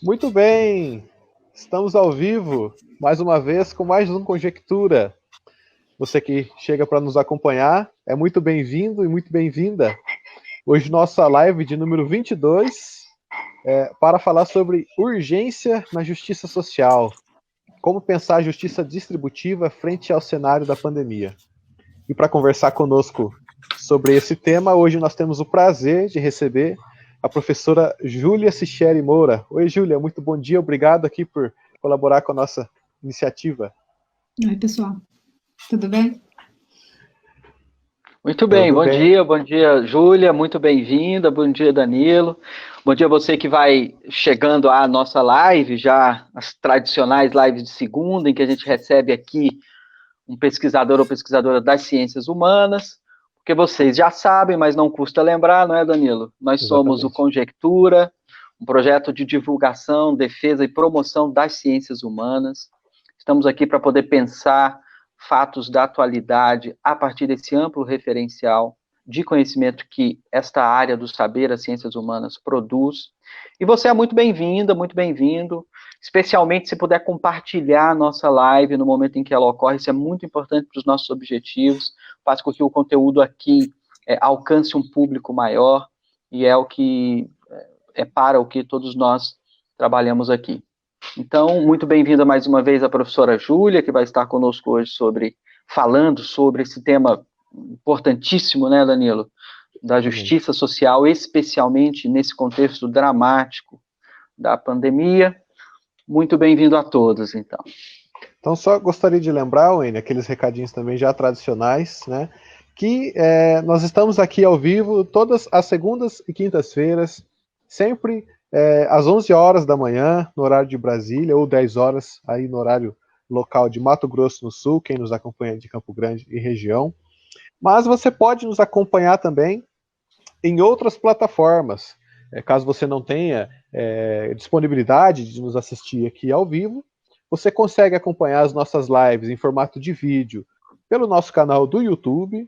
Muito bem, estamos ao vivo, mais uma vez, com mais um Conjectura. Você que chega para nos acompanhar, é muito bem-vindo e muito bem-vinda. Hoje nossa live de número 22 para falar sobre urgência na justiça social. Como pensar a justiça distributiva frente ao cenário da pandemia. E para conversar conosco sobre esse tema, hoje nós temos o prazer de receber a professora Júlia Sicheri Moura. Oi, Júlia, muito bom dia, obrigado aqui por colaborar com a nossa iniciativa. Oi, pessoal, tudo bem? Muito bem, Tudo bem. bom dia, Júlia, muito bem-vinda, bom dia, Danilo, bom dia a você que vai chegando à nossa live, já as tradicionais lives de segunda, em que a gente recebe aqui um pesquisador ou pesquisadora das ciências humanas, porque vocês já sabem, mas não custa lembrar, não é, Danilo? Nós somos o Exatamente. Conjectura, um projeto de divulgação, defesa e promoção das ciências humanas. Estamos aqui para poder pensar fatos da atualidade a partir desse amplo referencial de conhecimento que esta área do saber, as ciências humanas, produz. E você é muito bem-vinda, muito bem-vindo, especialmente se puder compartilhar a nossa live no momento em que ela ocorre, isso é muito importante para os nossos objetivos, faz com que o conteúdo aqui alcance um público maior, e é o que é para o que todos nós trabalhamos aqui. Então, muito bem-vinda mais uma vez a professora Júlia, que vai estar conosco hoje falando sobre esse tema importantíssimo, né, Danilo? Da justiça social, especialmente nesse contexto dramático da pandemia. Muito bem-vindo a todos, então. Então, só gostaria de lembrar, Wayne, aqueles recadinhos também já tradicionais, né? Que nós estamos aqui ao vivo todas as segundas e quintas-feiras, sempre às 11 horas da manhã, no horário de Brasília, ou 10 horas, aí no horário local de Mato Grosso do Sul, quem nos acompanha de Campo Grande e região. Mas você pode nos acompanhar também em outras plataformas. Caso você não tenha disponibilidade de nos assistir aqui ao vivo, você consegue acompanhar as nossas lives em formato de vídeo pelo nosso canal do YouTube.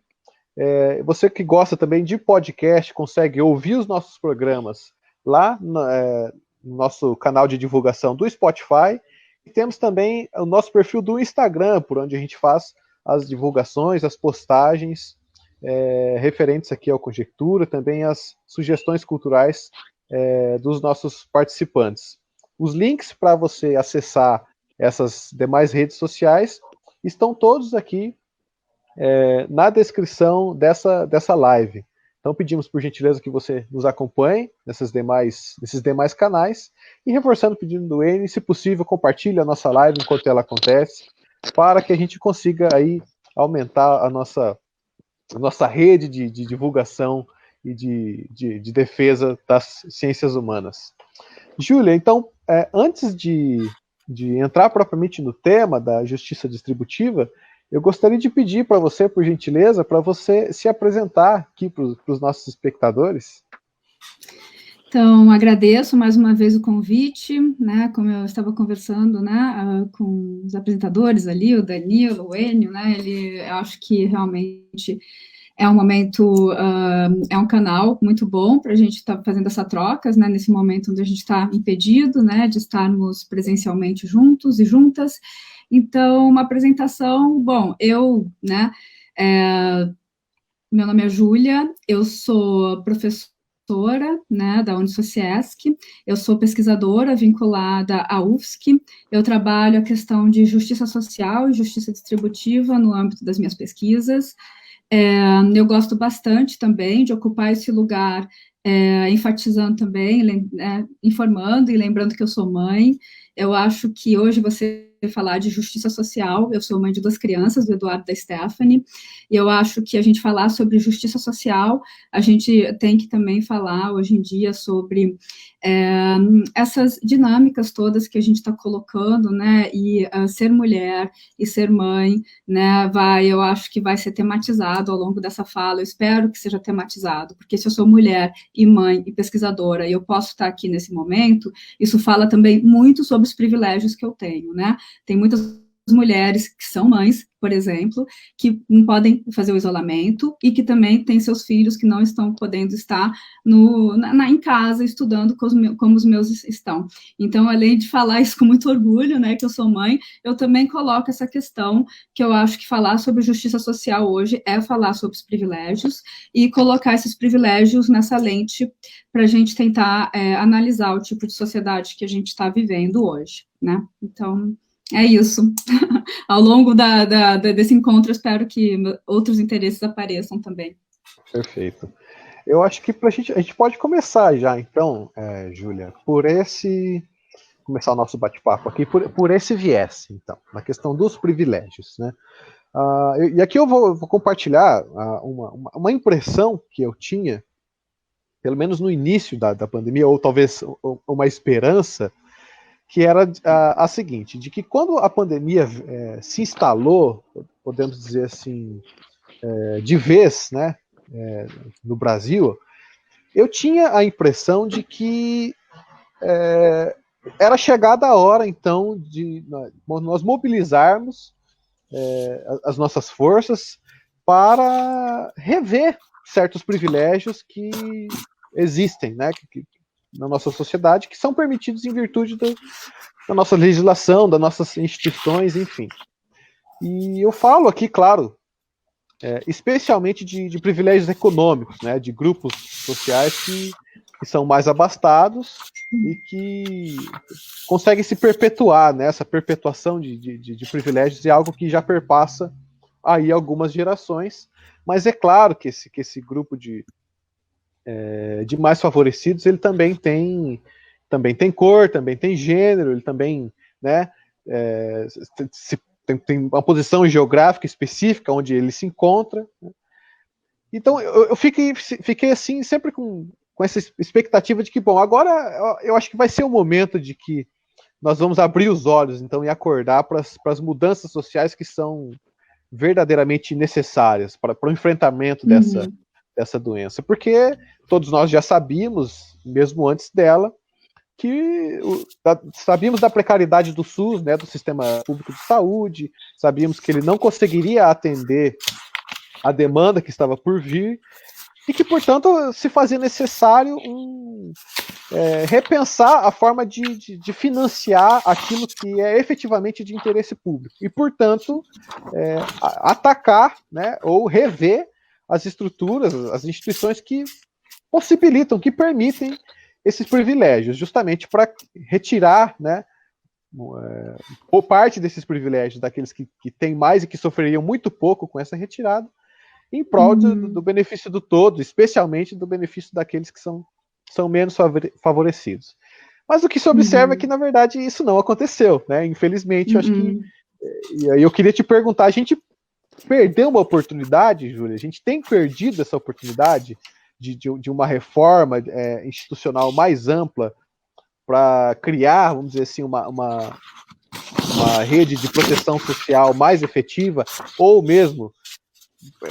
Você que gosta também de podcast, consegue ouvir os nossos programas lá no nosso canal de divulgação do Spotify. E temos também o nosso perfil do Instagram, por onde a gente faz as divulgações, as postagens referentes aqui ao Conjectura, também as sugestões culturais dos nossos participantes. Os links para você acessar essas demais redes sociais estão todos aqui na descrição dessa live. Então pedimos por gentileza que você nos acompanhe nesses demais canais e reforçando o pedido do N, se possível, compartilhe a nossa live enquanto ela acontece, para que a gente consiga aí aumentar a nossa rede de divulgação e de defesa das ciências humanas. Júlia, então, antes de entrar propriamente no tema da justiça distributiva, eu gostaria de pedir para você, por gentileza, para você se apresentar aqui para os nossos espectadores. Então, agradeço mais uma vez o convite, né, como eu estava conversando, né, com os apresentadores ali, o Danilo, o Enio, né, eu acho que realmente é um momento, é um canal muito bom para a gente estar fazendo essas trocas, né, nesse momento onde a gente está impedido, né, de estarmos presencialmente juntos e juntas. Então, uma apresentação, bom, né, meu nome é Júlia, eu sou professora, né, da Unisociesc, eu sou pesquisadora vinculada à UFSC, eu trabalho a questão de justiça social e justiça distributiva no âmbito das minhas pesquisas. Eu gosto bastante também de ocupar esse lugar, enfatizando também, informando e lembrando que eu sou mãe. Eu acho que hoje você falar de justiça social, eu sou mãe de 2 crianças, do Eduardo e da Stephanie, e eu acho que a gente falar sobre justiça social, a gente tem que também falar hoje em dia sobre essas dinâmicas todas que a gente está colocando, né, e ser mulher e ser mãe, né, eu acho que vai ser tematizado ao longo dessa fala, eu espero que seja tematizado, porque se eu sou mulher e mãe e pesquisadora, e eu posso estar aqui nesse momento, isso fala também muito sobre os privilégios que eu tenho, né, tem muitas mulheres que são mães, por exemplo, que não podem fazer o isolamento e que também têm seus filhos que não estão podendo estar em casa estudando como os meus estão. Então, além de falar isso com muito orgulho, né, que eu sou mãe, eu também coloco essa questão que eu acho que falar sobre justiça social hoje é falar sobre os privilégios e colocar esses privilégios nessa lente para a gente tentar analisar o tipo de sociedade que a gente está vivendo hoje, né? Então, é isso. Ao longo desse encontro, eu espero que outros interesses apareçam também. Perfeito. Eu acho que a gente pode começar já, então, Júlia, começar o nosso bate-papo aqui, por esse viés, então, na questão dos privilégios, né? E aqui eu vou compartilhar uma impressão que eu tinha, pelo menos no início da pandemia, ou talvez uma esperança, que era a seguinte, de que quando a pandemia se instalou, podemos dizer assim, de vez, né, no Brasil, eu tinha a impressão de que era chegada a hora, então, de nós mobilizarmos as nossas forças para rever certos privilégios que existem, né, na nossa sociedade, que são permitidos em virtude da nossa legislação, das nossas instituições, enfim. E eu falo aqui, claro, especialmente de privilégios econômicos, né, de grupos sociais que são mais abastados e que conseguem se perpetuar, né, essa perpetuação de privilégios é algo que já perpassa aí algumas gerações, mas é claro que esse grupo de mais favorecidos, ele também tem cor, também tem gênero, ele também, né, tem uma posição geográfica específica onde ele se encontra. Né? Então eu fiquei assim, sempre com essa expectativa de que, bom, agora eu acho que vai ser o momento de que nós vamos abrir os olhos, então, e acordar para as mudanças sociais que são verdadeiramente necessárias para o enfrentamento dessa doença, porque todos nós já sabíamos, mesmo antes dela, que sabíamos da precariedade do SUS, né, do Sistema Público de Saúde, sabíamos que ele não conseguiria atender a demanda que estava por vir, e que, portanto, se fazia necessário repensar a forma de financiar aquilo que é efetivamente de interesse público, e, portanto, atacar, né, ou rever as estruturas, as instituições que possibilitam, que permitem esses privilégios, justamente para retirar, né, por parte desses privilégios daqueles que têm mais e que sofreriam muito pouco com essa retirada, em prol do benefício do todo, especialmente do benefício daqueles que são menos favorecidos. Mas o que se observa é que, na verdade, isso não aconteceu, né? Infelizmente, eu acho que... E aí eu queria te perguntar, a gente perdeu uma oportunidade, Júlia? A gente tem perdido essa oportunidade de uma reforma institucional mais ampla para criar, vamos dizer assim, uma rede de proteção social mais efetiva, ou mesmo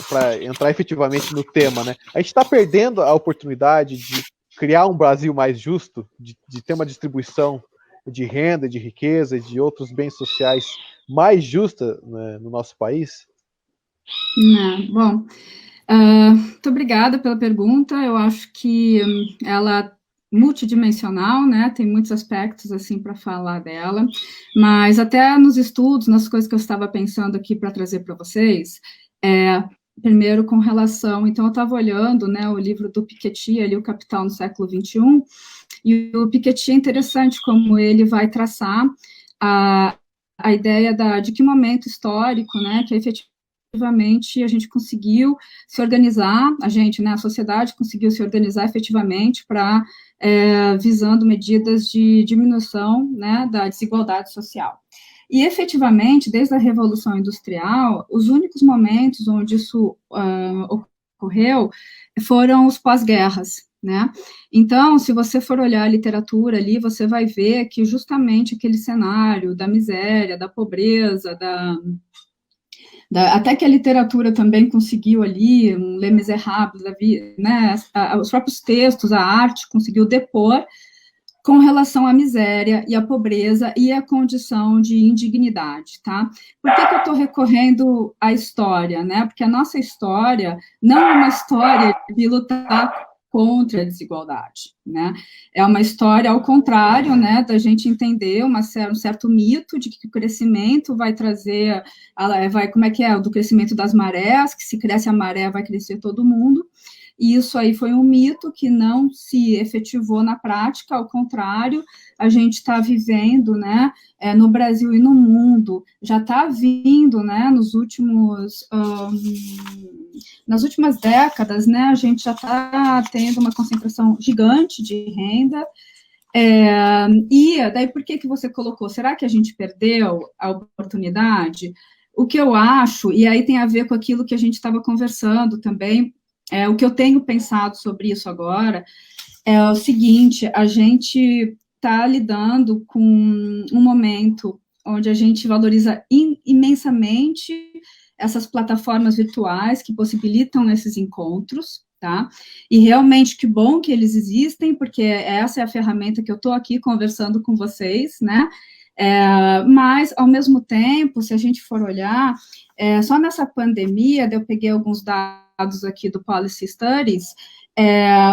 para entrar efetivamente no tema, né? A gente está perdendo a oportunidade de criar um Brasil mais justo, de ter uma distribuição de renda, de riqueza e de outros bens sociais mais justa, né, no nosso país? Bom, muito obrigada pela pergunta. Eu acho que ela é multidimensional, né? Tem muitos aspectos assim para falar dela, mas até nos estudos, nas coisas que eu estava pensando aqui para trazer para vocês, primeiro com relação, então eu estava olhando, né, o livro do Piketty, ali, O Capital no Século XXI, e o Piketty é interessante como ele vai traçar a ideia de que momento histórico, né, que efetivamente a gente conseguiu se organizar, a sociedade conseguiu se organizar efetivamente para visando medidas de diminuição, né, da desigualdade social. E, efetivamente, desde a Revolução Industrial, os únicos momentos onde isso ocorreu foram os pós-guerras, né? Então, se você for olhar a literatura ali, você vai ver que justamente aquele cenário da miséria, da pobreza, até que a literatura também conseguiu ali, um Les Misérables, né? Os próprios textos, a arte conseguiu depor com relação à miséria e à pobreza e à condição de indignidade, tá? Por que eu estou recorrendo à história, né? Porque a nossa história não é uma história de lutar contra a desigualdade, né? É uma história ao contrário, né? Da gente entender um certo mito de que o crescimento vai trazer, como é que é? Do crescimento das marés, que se cresce a maré vai crescer todo mundo. E isso aí foi um mito que não se efetivou na prática, ao contrário, a gente está vivendo, né, no Brasil e no mundo, já está vindo, né, nas últimas décadas, né, a gente já está tendo uma concentração gigante de renda, e daí por que você colocou? Será que a gente perdeu a oportunidade? O que eu acho, e aí tem a ver com aquilo que a gente estava conversando também, o que eu tenho pensado sobre isso agora é o seguinte: a gente está lidando com um momento onde a gente valoriza imensamente essas plataformas virtuais que possibilitam esses encontros, tá? E realmente que bom que eles existem, porque essa é a ferramenta que eu estou aqui conversando com vocês, né? Mas, ao mesmo tempo, se a gente for olhar, só nessa pandemia, eu peguei alguns dados aqui do Policy Studies,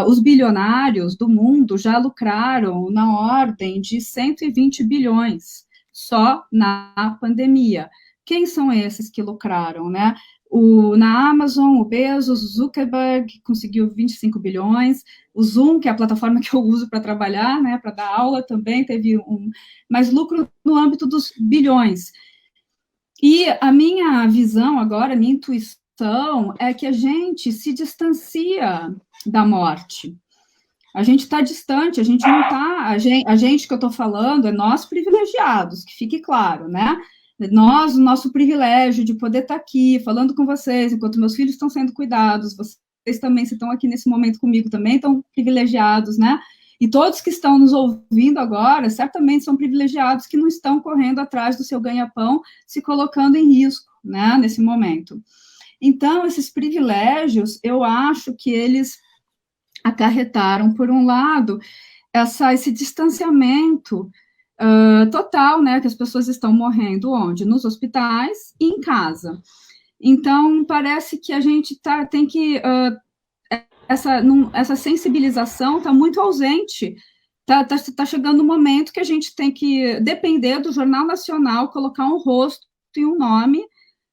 os bilionários do mundo já lucraram na ordem de 120 bilhões, só na pandemia. Quem são esses que lucraram, né? Na Amazon, o Bezos, o Zuckerberg conseguiu 25 bilhões, o Zoom, que é a plataforma que eu uso para trabalhar, né, para dar aula, também teve mais lucro no âmbito dos bilhões. E a minha visão agora, a minha intuição, é que a gente se distancia da morte. A gente está distante, a gente não está... A gente que eu estou falando é nós privilegiados, que fique claro, né? Nós, o nosso privilégio de poder estar aqui, falando com vocês, enquanto meus filhos estão sendo cuidados, vocês também, se estão aqui nesse momento comigo, também estão privilegiados, né? E todos que estão nos ouvindo agora, certamente são privilegiados que não estão correndo atrás do seu ganha-pão, se colocando em risco, né, nesse momento. Então, esses privilégios, eu acho que eles acarretaram, por um lado, esse distanciamento total, né, que as pessoas estão morrendo onde? Nos hospitais e em casa. Então, parece que a gente tem que... essa sensibilização está muito ausente. Tá chegando um momento que a gente tem que depender do Jornal Nacional, colocar um rosto e um nome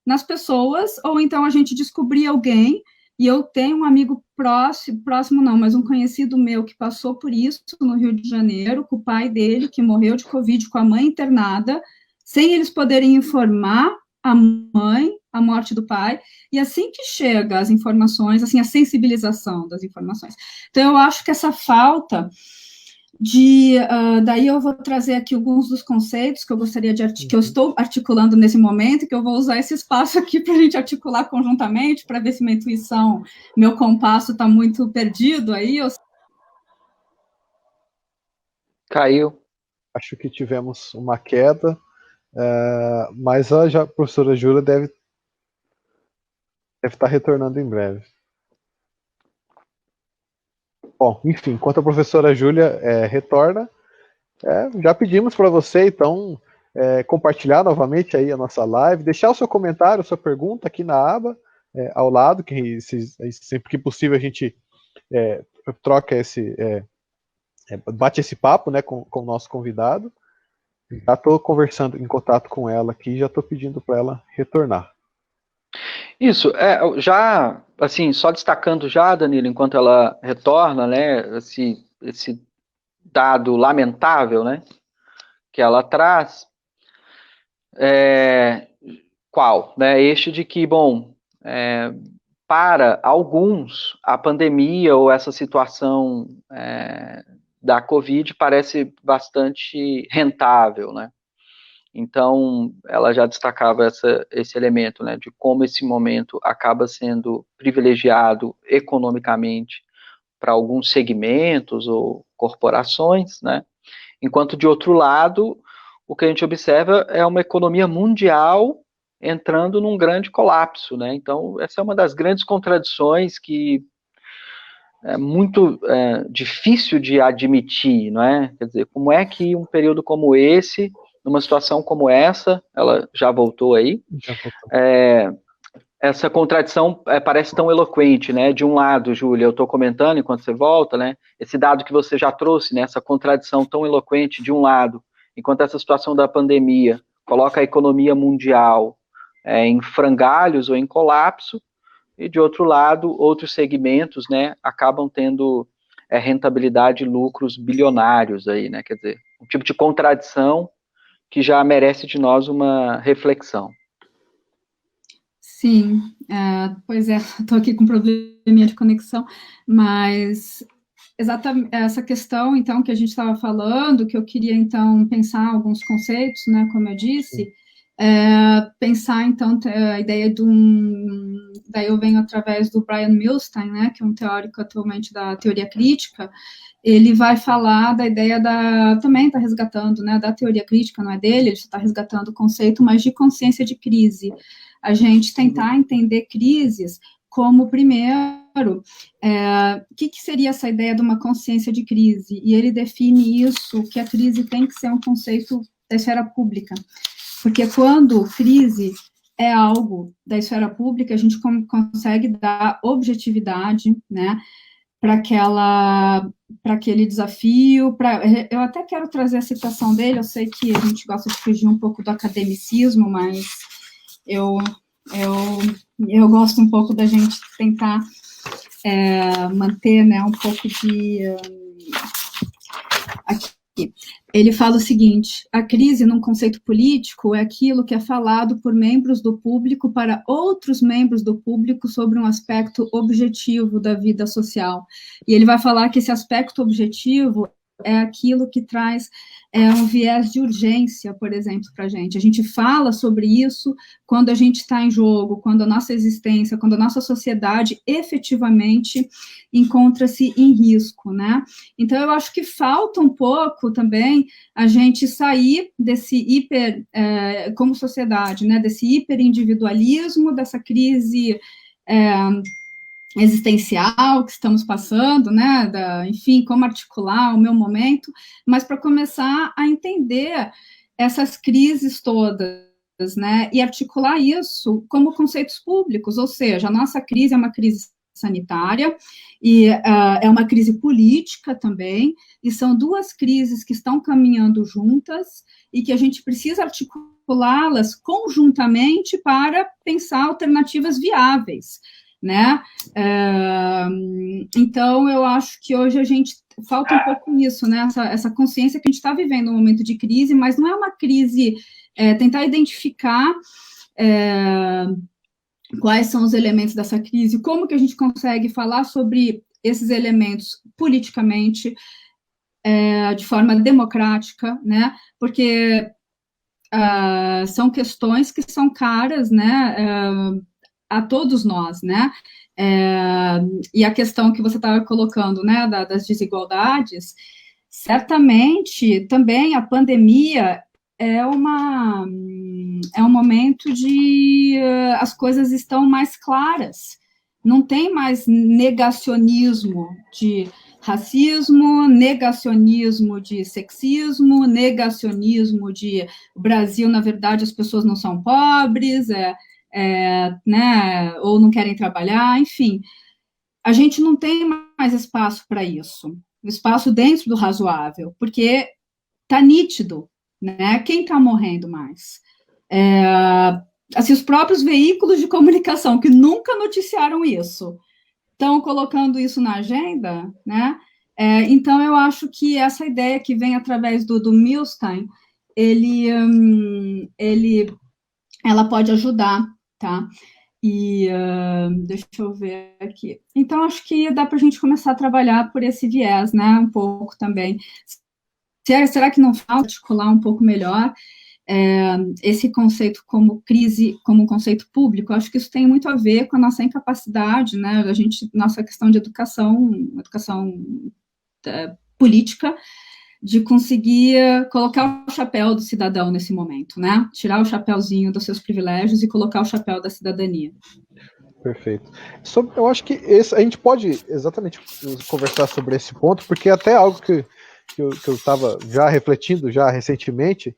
nas pessoas, ou então a gente descobrir alguém. E eu tenho um amigo próximo não, mas um conhecido meu que passou por isso no Rio de Janeiro, com o pai dele, que morreu de Covid, com a mãe internada, sem eles poderem informar a mãe a morte do pai, e assim que chega as informações, assim, a sensibilização das informações. Então, eu acho que essa falta daí eu vou trazer aqui alguns dos conceitos que eu gostaria que eu estou articulando nesse momento, e que eu vou usar esse espaço aqui para a gente articular conjuntamente, para ver se minha intuição, meu compasso está muito perdido aí. Caiu. Acho que tivemos uma queda, mas a professora Júlia deve estar retornando em breve. Bom, enfim, enquanto a professora Júlia retorna, já pedimos para você, então, compartilhar novamente aí a nossa live, deixar o seu comentário, a sua pergunta aqui na aba, ao lado, que sempre que possível a gente troca bate esse papo, né, com o nosso convidado. Já estou conversando em contato com ela aqui, já estou pedindo para ela retornar. Isso, já, assim, só destacando já, Danilo, enquanto ela retorna, né, esse dado lamentável, né, que ela traz, qual? Né, este de que, bom, para alguns, a pandemia ou essa situação da Covid parece bastante rentável, né? Então, ela já destacava esse elemento, né, de como esse momento acaba sendo privilegiado economicamente para alguns segmentos ou corporações, né, enquanto, de outro lado, o que a gente observa é uma economia mundial entrando num grande colapso, né, então essa é uma das grandes contradições que muito difícil de admitir, não é? Quer dizer, como é que um período como esse, numa situação como essa, ela já voltou aí, essa contradição parece tão eloquente, né? De um lado, Júlia, eu estou comentando enquanto você volta, né? Esse dado que você já trouxe, né? Essa contradição tão eloquente de um lado, enquanto essa situação da pandemia coloca a economia mundial em frangalhos ou em colapso, e de outro lado, outros segmentos, né? Acabam tendo rentabilidade e lucros bilionários aí, né? Quer dizer, um tipo de contradição que já merece de nós uma reflexão. Sim, pois estou aqui com um probleminha de conexão, mas exatamente essa questão, então, que a gente estava falando, que eu queria, então, pensar alguns conceitos, né, como eu disse, pensar, então, a ideia de daí eu venho através do Brian Milstein, né, que é um teórico atualmente da teoria crítica. Ele vai falar da ideia também está resgatando, né, da teoria crítica, não é dele, ele está resgatando o conceito, mas de consciência de crise. A gente tentar entender crises como, primeiro, o que seria essa ideia de uma consciência de crise? E ele define isso, que a crise tem que ser um conceito da esfera pública, porque quando crise é algo da esfera pública, a gente consegue dar objetividade, né, para aquele desafio, eu até quero trazer a citação dele, eu sei que a gente gosta de fugir um pouco do academicismo, mas eu gosto um pouco da gente tentar manter, né, um pouco de... Aqui. Ele fala o seguinte: a crise num conceito político é aquilo que é falado por membros do público para outros membros do público sobre um aspecto objetivo da vida social. E ele vai falar que esse aspecto objetivo é aquilo que traz um viés de urgência, por exemplo, para a gente. A gente fala sobre isso quando a gente está em jogo, quando a nossa existência, quando a nossa sociedade efetivamente encontra-se em risco, né? Então, eu acho que falta um pouco também a gente sair desse como sociedade, né, desse hiperindividualismo, dessa crise existencial que estamos passando, né, enfim, como articular o meu momento, mas para começar a entender essas crises todas, né, e articular isso como conceitos públicos, ou seja, a nossa crise é uma crise sanitária, e é uma crise política também, e são duas crises que estão caminhando juntas, e que a gente precisa articulá-las conjuntamente para pensar alternativas viáveis, né? Então, eu acho que hoje a gente falta um pouco isso, né? Essa consciência que a gente está vivendo um momento de crise, mas não é uma crise, tentar identificar quais são os elementos dessa crise, como que a gente consegue falar sobre esses elementos politicamente, de forma democrática, né? Porque são questões que são caras, né? A todos nós, né? E a questão que você estava colocando, né, das desigualdades, certamente também a pandemia é um momento de as coisas estão mais claras, não tem mais negacionismo de racismo, negacionismo de sexismo, negacionismo de Brasil, na verdade, as pessoas não são pobres, né, ou não querem trabalhar, enfim. A gente não tem mais espaço para isso, espaço dentro do razoável, porque está nítido, né, quem está morrendo mais. Assim, os próprios veículos de comunicação, que nunca noticiaram isso, estão colocando isso na agenda, né? Então, eu acho que essa ideia que vem através do Milstein, ela pode ajudar, tá? E deixa eu ver aqui. Então, acho que dá para a gente começar a trabalhar por esse viés, né? Um pouco também. Será que não falta articular um pouco melhor esse conceito como crise, como um conceito público? Acho que isso tem muito a ver com a nossa incapacidade, né? Nossa questão de educação política, de conseguir colocar o chapéu do cidadão nesse momento, né? Tirar o chapéuzinho dos seus privilégios e colocar o chapéu da cidadania. Perfeito. Eu acho que a gente pode exatamente conversar sobre esse ponto, porque até algo que eu estava já refletindo já recentemente,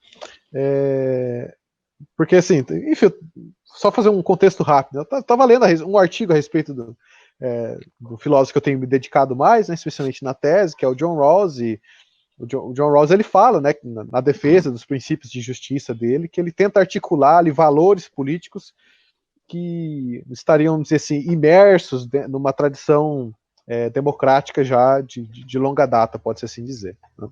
porque assim, enfim, só fazer um contexto rápido. Eu estava lendo um artigo a respeito do filósofo que eu tenho me dedicado mais, né, especialmente na tese, que é o John Rawls, e o John Rawls ele fala, né, na defesa dos princípios de justiça dele, que ele tenta articular ali valores políticos que estariam, vamos dizer assim, imersos numa tradição democrática já de longa data, pode-se assim dizer. Né?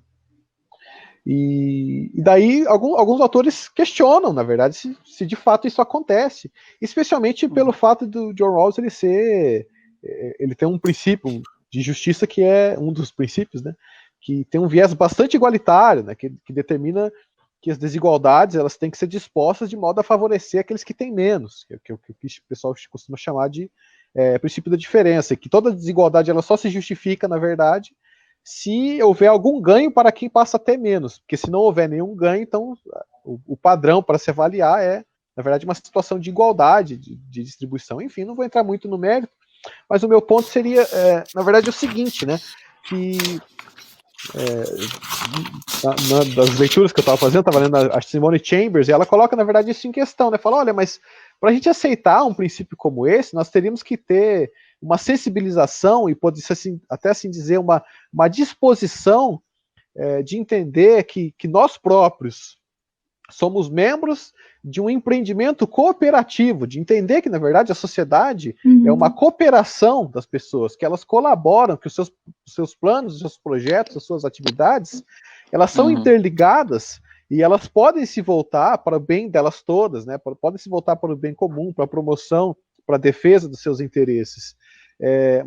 E daí alguns autores questionam, na verdade, se de fato isso acontece, especialmente pelo fato do John Rawls ele tem um princípio de justiça que é um dos princípios, né, que tem um viés bastante igualitário, né, que determina que as desigualdades elas têm que ser dispostas de modo a favorecer aqueles que têm menos, que é o que o pessoal costuma chamar de princípio da diferença, que toda desigualdade ela só se justifica, na verdade, se houver algum ganho para quem passa a ter menos, porque se não houver nenhum ganho, então o padrão para se avaliar é, na verdade, uma situação de igualdade, de distribuição. Enfim, não vou entrar muito no mérito, mas o meu ponto seria, na verdade, o seguinte, né, que das leituras que eu estava fazendo, estava lendo a Simone Chambers, e ela coloca, na verdade, isso em questão, né? Fala, olha, mas para a gente aceitar um princípio como esse, nós teríamos que ter uma sensibilização e pode ser assim, até assim dizer, uma disposição de entender que nós próprios somos membros de um empreendimento cooperativo, de entender que, na verdade, a sociedade é uma cooperação das pessoas, que elas colaboram, que os seus planos, os seus projetos, as suas atividades, elas são interligadas e elas podem se voltar para o bem delas todas, né? Podem se voltar para o bem comum, para a promoção, para a defesa dos seus interesses.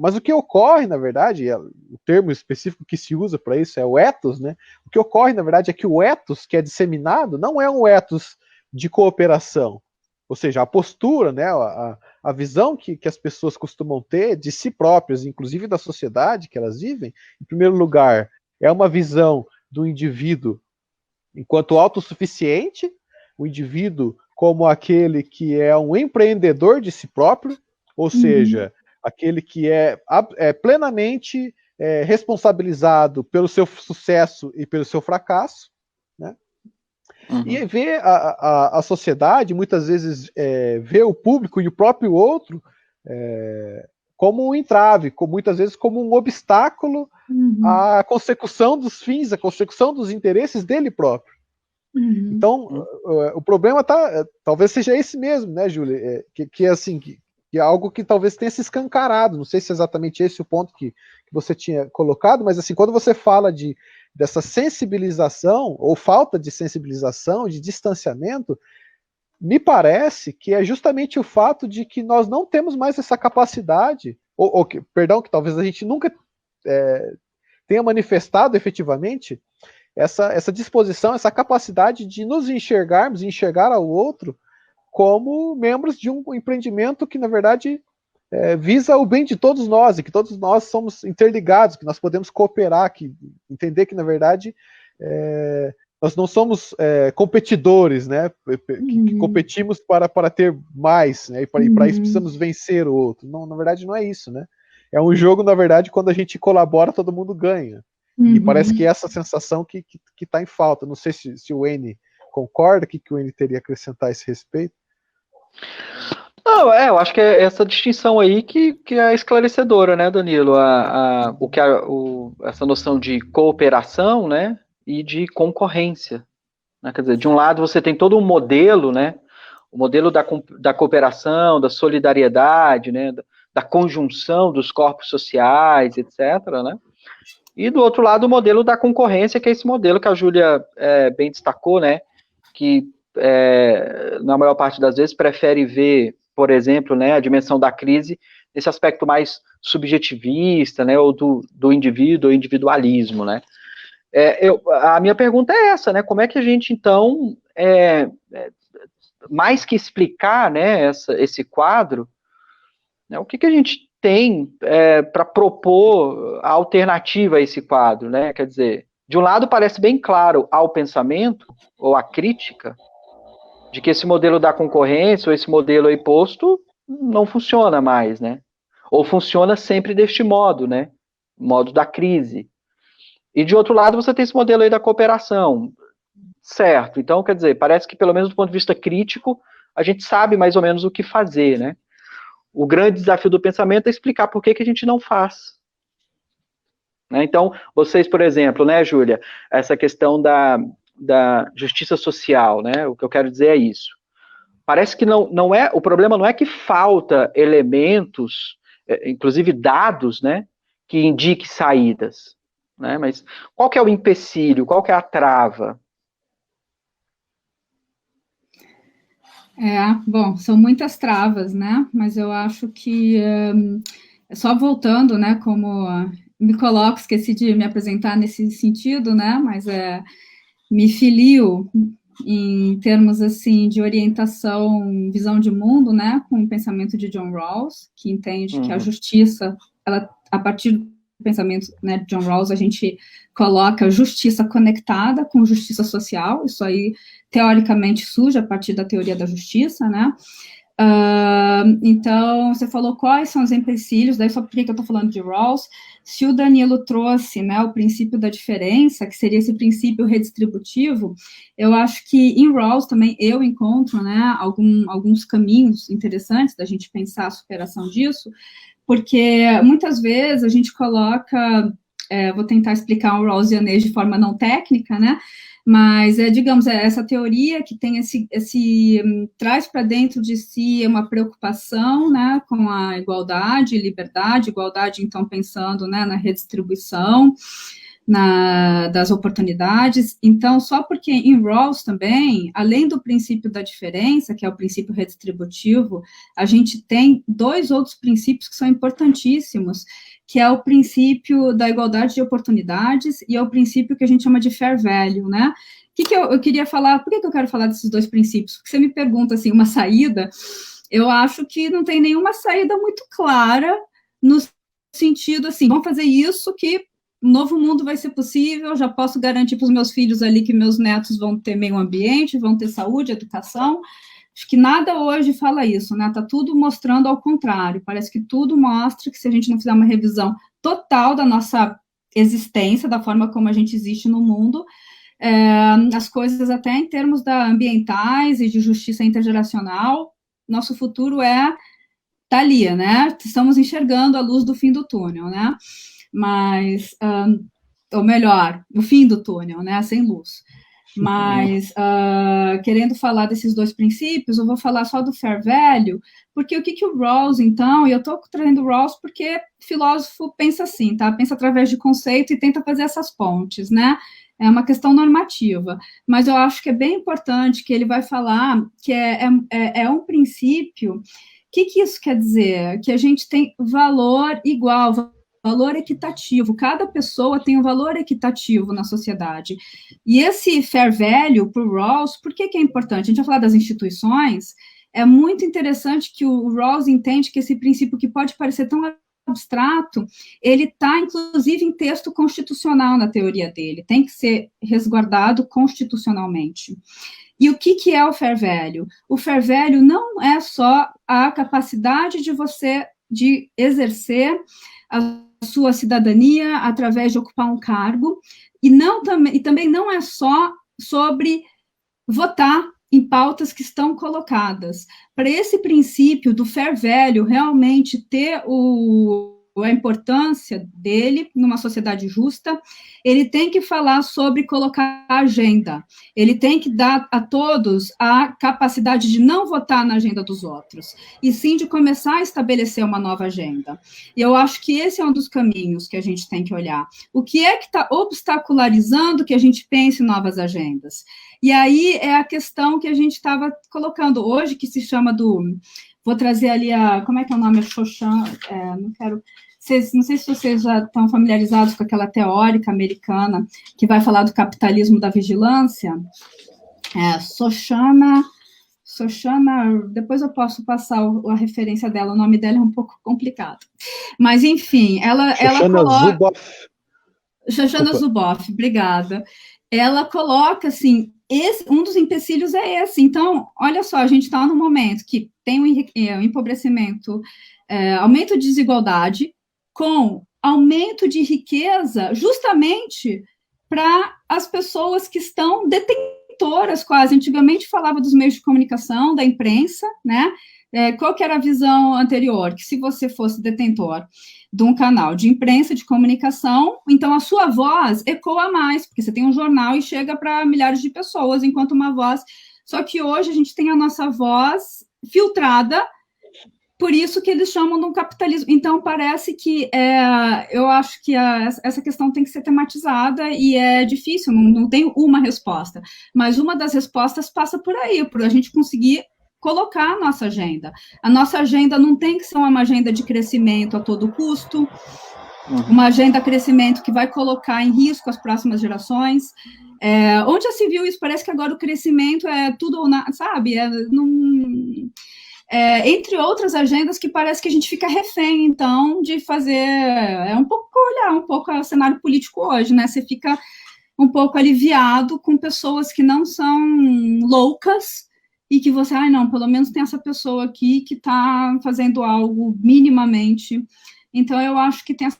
Mas o que ocorre, na verdade, o termo específico que se usa para isso é o ethos, né? O que ocorre, na verdade, é que o ethos que é disseminado não é um ethos de cooperação, ou seja, a postura, né, a visão que as pessoas costumam ter de si próprias, inclusive da sociedade que elas vivem, em primeiro lugar, é uma visão do indivíduo enquanto autossuficiente, o indivíduo como aquele que é um empreendedor de si próprio, ou seja, aquele que é plenamente responsabilizado pelo seu sucesso e pelo seu fracasso, né? E ver a sociedade, muitas vezes, ver o público e o próprio outro como um entrave, muitas vezes como um obstáculo à consecução dos fins, à consecução dos interesses dele próprio. Então, o problema talvez seja esse mesmo, né, Júlia? Que assim, que é algo que talvez tenha se escancarado. Não sei se é exatamente esse o ponto que você tinha colocado, mas assim, quando você fala dessa sensibilização, ou falta de sensibilização, de distanciamento, me parece que é justamente o fato de que nós não temos mais essa capacidade, perdão, que talvez a gente nunca tenha manifestado efetivamente essa disposição, essa capacidade de nos enxergarmos e enxergar ao outro como membros de um empreendimento que, na verdade, visa o bem de todos nós, e que todos nós somos interligados, que nós podemos cooperar, entender que, na verdade, nós não somos competidores, né, que competimos para ter mais, né, e para isso precisamos vencer o outro. Não, na verdade, não é isso, né? É um jogo, na verdade, quando a gente colabora, todo mundo ganha. E parece que é essa sensação que está em falta. Não sei se o N concorda, o que o N teria a acrescentar a esse respeito. Não, eu acho que é essa distinção aí que é esclarecedora, né, Danilo? Essa noção de cooperação, né, e de concorrência. Né? Quer dizer, de um lado você tem todo um modelo, né, o modelo da cooperação, da solidariedade, né, da conjunção dos corpos sociais, etc., né? E do outro lado o modelo da concorrência, que é esse modelo que a Júlia bem destacou, né, que na maior parte das vezes prefere ver, por exemplo, né, a dimensão da crise nesse aspecto mais subjetivista, né, ou do indivíduo, ou individualismo, né. A minha pergunta é essa, né, como é que a gente, então, mais que explicar, né, esse quadro, né, o que a gente tem para propor a alternativa a esse quadro, né? Quer dizer, de um lado parece bem claro ao pensamento, ou à crítica, de que esse modelo da concorrência, ou esse modelo aí posto, não funciona mais, né? Ou funciona sempre deste modo, né? Modo da crise. E de outro lado, você tem esse modelo aí da cooperação, certo? Então, quer dizer, parece que pelo menos do ponto de vista crítico, a gente sabe mais ou menos o que fazer, né? O grande desafio do pensamento é explicar por que a gente não faz. Né? Então, vocês, por exemplo, né, Júlia, essa questão da justiça social, né? O que eu quero dizer é isso. Parece que não é, o problema não é que falta elementos, inclusive dados, né, que indiquem saídas, né? Mas qual que é o empecilho, qual que é a trava? Bom, são muitas travas, né? Mas eu acho que, só voltando, né, como me coloco, esqueci de me apresentar nesse sentido, né? Mas me filio em termos, assim, de orientação, visão de mundo, né? Com o pensamento de John Rawls, que entende que a justiça, ela, a partir do pensamento, né, de John Rawls, a gente coloca justiça conectada com justiça social. Isso aí, teoricamente, surge a partir da teoria da justiça, né? Então, você falou quais são os empecilhos, daí só por que eu estou falando de Rawls. Se o Danilo trouxe, né, o princípio da diferença, que seria esse princípio redistributivo, eu acho que em Rawls também eu encontro, né, alguns caminhos interessantes da gente pensar a superação disso, porque muitas vezes a gente coloca, vou tentar explicar o rawlsianês de forma não técnica, né, mas, digamos, essa teoria que tem traz para dentro de si uma preocupação, né, com a igualdade, igualdade, então, pensando, né, na redistribuição, das oportunidades. Então, só porque em Rawls também, além do princípio da diferença, que é o princípio redistributivo, a gente tem dois outros princípios que são importantíssimos, que é o princípio da igualdade de oportunidades e é o princípio que a gente chama de fair value, né? O que eu queria falar, por que eu quero falar desses dois princípios? Porque você me pergunta, assim, uma saída, eu acho que não tem nenhuma saída muito clara no sentido, assim, vamos fazer isso que um novo mundo vai ser possível, já posso garantir para os meus filhos ali que meus netos vão ter meio ambiente, vão ter saúde, educação. Acho que nada hoje fala isso, né? Está tudo mostrando ao contrário. Parece que tudo mostra que se a gente não fizer uma revisão total da nossa existência, da forma como a gente existe no mundo, as coisas até em termos ambientais e de justiça intergeracional, nosso futuro tá ali, né? Estamos enxergando a luz do fim do túnel, né? Mas, ou melhor, o fim do túnel, né? Sem luz. Mas, querendo falar desses dois princípios, eu vou falar só do fair value, porque o que o Rawls, então, e eu estou trazendo o Rawls porque filósofo pensa assim, tá? Pensa através de conceito e tenta fazer essas pontes, né? É uma questão normativa, mas eu acho que é bem importante que ele vai falar que é um princípio. O que isso quer dizer? Que a gente tem valor igual, valor equitativo, cada pessoa tem um valor equitativo na sociedade. E esse fair value para o Rawls, por que é importante? A gente vai falar das instituições, é muito interessante que o Rawls entende que esse princípio que pode parecer tão abstrato, ele está, inclusive, em texto constitucional na teoria dele, tem que ser resguardado constitucionalmente. E o que é o fair value? O fair value não é só a capacidade de você de exercer a sua cidadania através de ocupar um cargo, e também não é só sobre votar em pautas que estão colocadas. Para esse princípio do fair value realmente ter a importância dele numa sociedade justa, ele tem que falar sobre colocar a agenda, ele tem que dar a todos a capacidade de não votar na agenda dos outros, e sim de começar a estabelecer uma nova agenda. E eu acho que esse é um dos caminhos que a gente tem que olhar. O que é que está obstacularizando que a gente pense em novas agendas? E aí é a questão que a gente estava colocando hoje, que se chama Vou trazer ali como é que é o nome? Shoshan, não quero... não sei se vocês já estão familiarizados com aquela teórica americana que vai falar do capitalismo da vigilância. Shoshana, depois eu posso passar a referência dela, o nome dela é um pouco complicado. Mas, enfim, ela coloca... Zuboff. Shoshana Zuboff, obrigada. ela coloca, assim, um dos empecilhos é esse. Então, olha só, a gente está num momento que tem um empobrecimento, aumento de desigualdade, com aumento de riqueza, justamente para as pessoas que estão detentoras quase. Antigamente falava dos meios de comunicação, da imprensa, né? Qual que era a visão anterior? Que se você fosse detentor de um canal de imprensa, de comunicação, então a sua voz ecoa mais, porque você tem um jornal e chega para milhares de pessoas, enquanto uma voz... Só que hoje a gente tem a nossa voz filtrada, por isso que eles chamam de um capitalismo. Então, parece que eu acho que essa questão tem que ser tematizada e é difícil, não tem uma resposta. Mas uma das respostas passa por aí, por a gente conseguir colocar a nossa agenda. A nossa agenda não tem que ser uma agenda de crescimento a todo custo, uma agenda de crescimento que vai colocar em risco as próximas gerações. Onde já se viu isso? Parece que agora o crescimento é tudo ou nada, sabe? Entre outras agendas que parece que a gente fica refém, então, de fazer... olhar um pouco o cenário político hoje, né? Você fica um pouco aliviado com pessoas que não são loucas e que você, não, pelo menos tem essa pessoa aqui que está fazendo algo minimamente. Então, eu acho que tem essa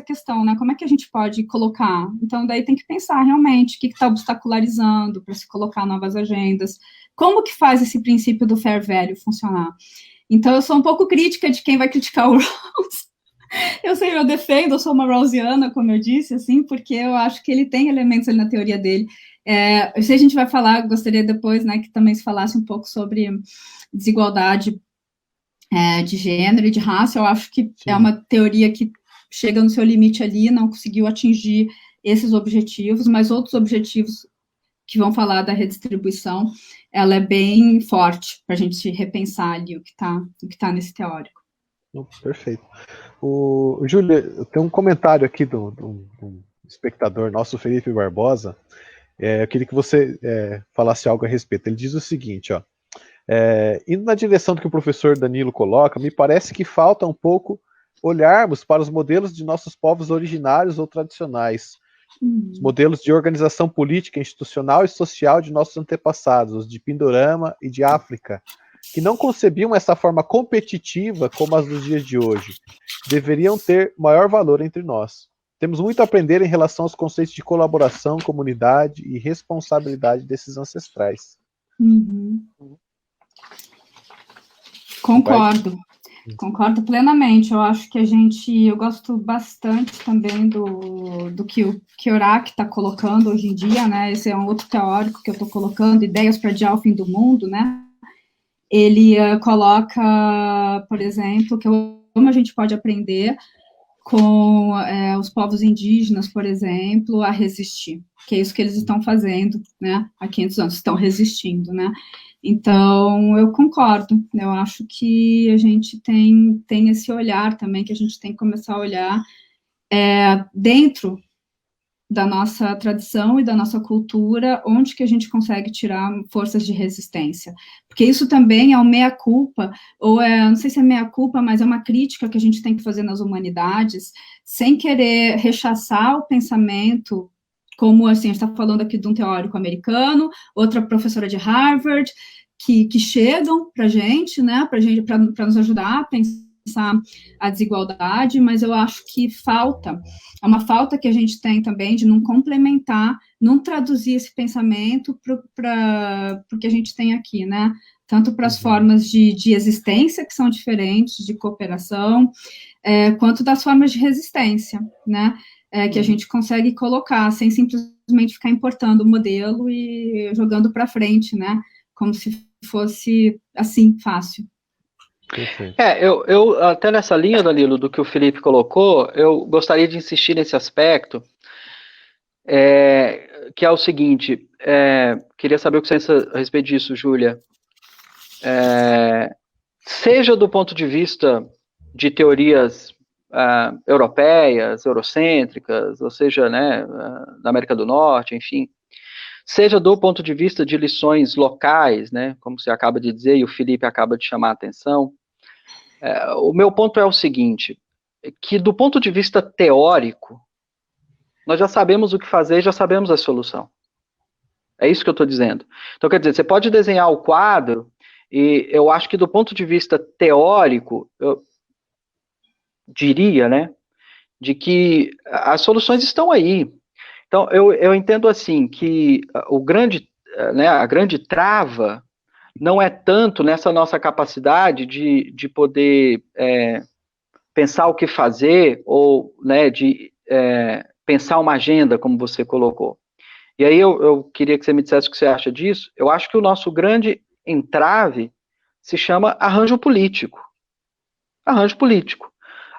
questão, né? Como é que a gente pode colocar? Então, daí tem que pensar realmente o que está obstacularizando para se colocar novas agendas. Como que faz esse princípio do fair value funcionar? Então, eu sou um pouco crítica de quem vai criticar o Rawls. Eu defendo, eu sou uma Rawlsiana, como eu disse, assim, porque eu acho que ele tem elementos ali na teoria dele. Se a gente vai falar, gostaria depois, né, que também se falasse um pouco sobre desigualdade de gênero e de raça. Eu acho que é uma teoria que chega no seu limite ali, não conseguiu atingir esses objetivos, mas outros objetivos que vão falar da redistribuição, ela é bem forte para a gente repensar ali o que tá nesse teórico. Perfeito. Júlia, tem um comentário aqui do espectador nosso, Felipe Barbosa. Eu queria que você falasse algo a respeito. Ele diz o seguinte, ó, indo na direção do que o professor Danilo coloca, me parece que falta um pouco olharmos para os modelos de nossos povos originários ou tradicionais, os modelos de organização política, institucional e social de nossos antepassados, os de Pindorama e de África, que não concebiam essa forma competitiva como as dos dias de hoje. Deveriam ter maior valor entre nós. Temos muito a aprender em relação aos conceitos de colaboração, comunidade e responsabilidade desses ancestrais. Concordo plenamente. Eu acho que eu gosto bastante também do que o Kerouac está colocando hoje em dia, né? Esse é um outro teórico que eu estou colocando, Ideias para Adiar o Fim do Mundo, né? Ele coloca, por exemplo, como a gente pode aprender com os povos indígenas, por exemplo, a resistir, que é isso que eles estão fazendo, né, há 500 anos, estão resistindo, né, então eu concordo, eu acho que a gente tem esse olhar também, que a gente tem que começar a olhar dentro da nossa tradição e da nossa cultura, onde que a gente consegue tirar forças de resistência. Porque isso também é um meia-culpa, ou não sei se é meia-culpa, mas é uma crítica que a gente tem que fazer nas humanidades, sem querer rechaçar o pensamento, como, assim, a gente está falando aqui de um teórico americano, outra professora de Harvard, que chegam para a gente, né, para nos ajudar a pensar a desigualdade, mas eu acho que é uma falta que a gente tem também de não complementar, não traduzir esse pensamento para o que a gente tem aqui, né? Tanto para as formas de existência, que são diferentes, de cooperação, quanto das formas de resistência, né? Que a gente consegue colocar, sem simplesmente ficar importando o modelo e jogando para frente, né? Como se fosse, assim, fácil. Eu até nessa linha, Danilo, do que o Felipe colocou, eu gostaria de insistir nesse aspecto, que é o seguinte, queria saber o que você pensa a respeito disso, Júlia. Seja do ponto de vista de teorias europeias, eurocêntricas, ou seja, né, da América do Norte, enfim, seja do ponto de vista de lições locais, né, como você acaba de dizer, e o Felipe acaba de chamar a atenção, o meu ponto é o seguinte, que do ponto de vista teórico, nós já sabemos o que fazer, já sabemos a solução. É isso que eu estou dizendo. Então, quer dizer, você pode desenhar o quadro, e eu acho que do ponto de vista teórico, eu diria, né, de que as soluções estão aí. Então, eu entendo assim, que a grande trava não é tanto nessa nossa capacidade de poder pensar o que fazer, ou, né, de pensar uma agenda, como você colocou. E aí eu queria que você me dissesse o que você acha disso. Eu acho que o nosso grande entrave se chama arranjo político. Arranjo político.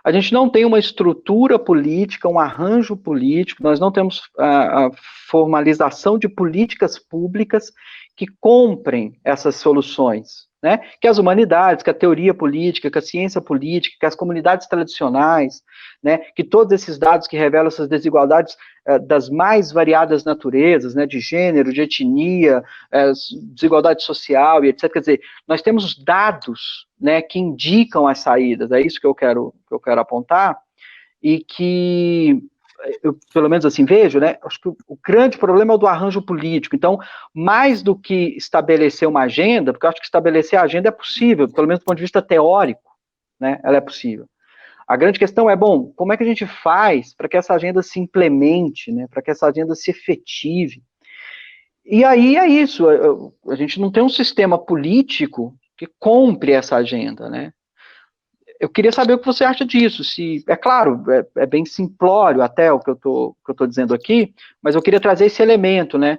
A gente não tem uma estrutura política, um arranjo político, nós não temos a formalização de políticas públicas que comprem essas soluções, né? Que as humanidades, que a teoria política, que a ciência política, que as comunidades tradicionais, né? Que todos esses dados que revelam essas desigualdades das mais variadas naturezas, né? De gênero, de etnia, desigualdade social e etc. Quer dizer, nós temos dados, né, que indicam as saídas, é isso que eu quero apontar, e que eu, pelo menos assim, vejo, né, acho que o grande problema é o do arranjo político. Então, mais do que estabelecer uma agenda, porque eu acho que estabelecer a agenda é possível, pelo menos do ponto de vista teórico, né, ela é possível. A grande questão é, bom, como é que a gente faz para que essa agenda se implemente, né, para que essa agenda se efetive? E aí é isso, a gente não tem um sistema político que compre essa agenda, né? Eu queria saber o que você acha disso. Se, é claro, é bem simplório até o que eu tô dizendo aqui, mas eu queria trazer esse elemento, né?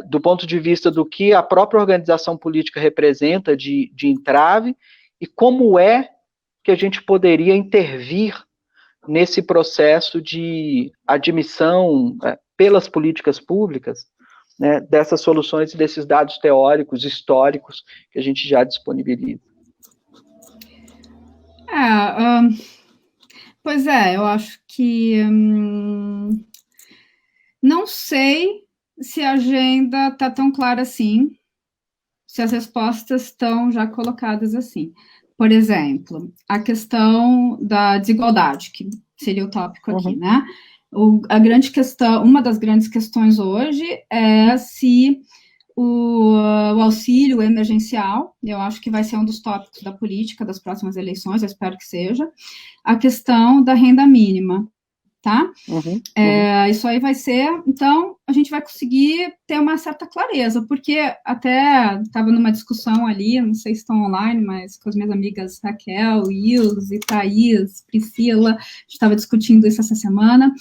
Do ponto de vista do que a própria organização política representa de entrave e como é que a gente poderia intervir nesse processo de admissão pelas políticas públicas, né, dessas soluções e desses dados teóricos, históricos, que a gente já disponibiliza. Pois é, eu acho que não sei se a agenda está tão clara assim, se as respostas estão já colocadas assim. Por exemplo, a questão da desigualdade, que seria o tópico aqui, né? A grande questão, uma das grandes questões hoje é se o auxílio emergencial, eu acho que vai ser um dos tópicos da política das próximas eleições, eu espero que seja, a questão da renda mínima, tá? Isso aí vai ser, então, a gente vai conseguir ter uma certa clareza, porque até estava numa discussão ali, não sei se estão online, mas com as minhas amigas Raquel, Ilse, Thaís, Priscila, a gente estava discutindo isso essa semana,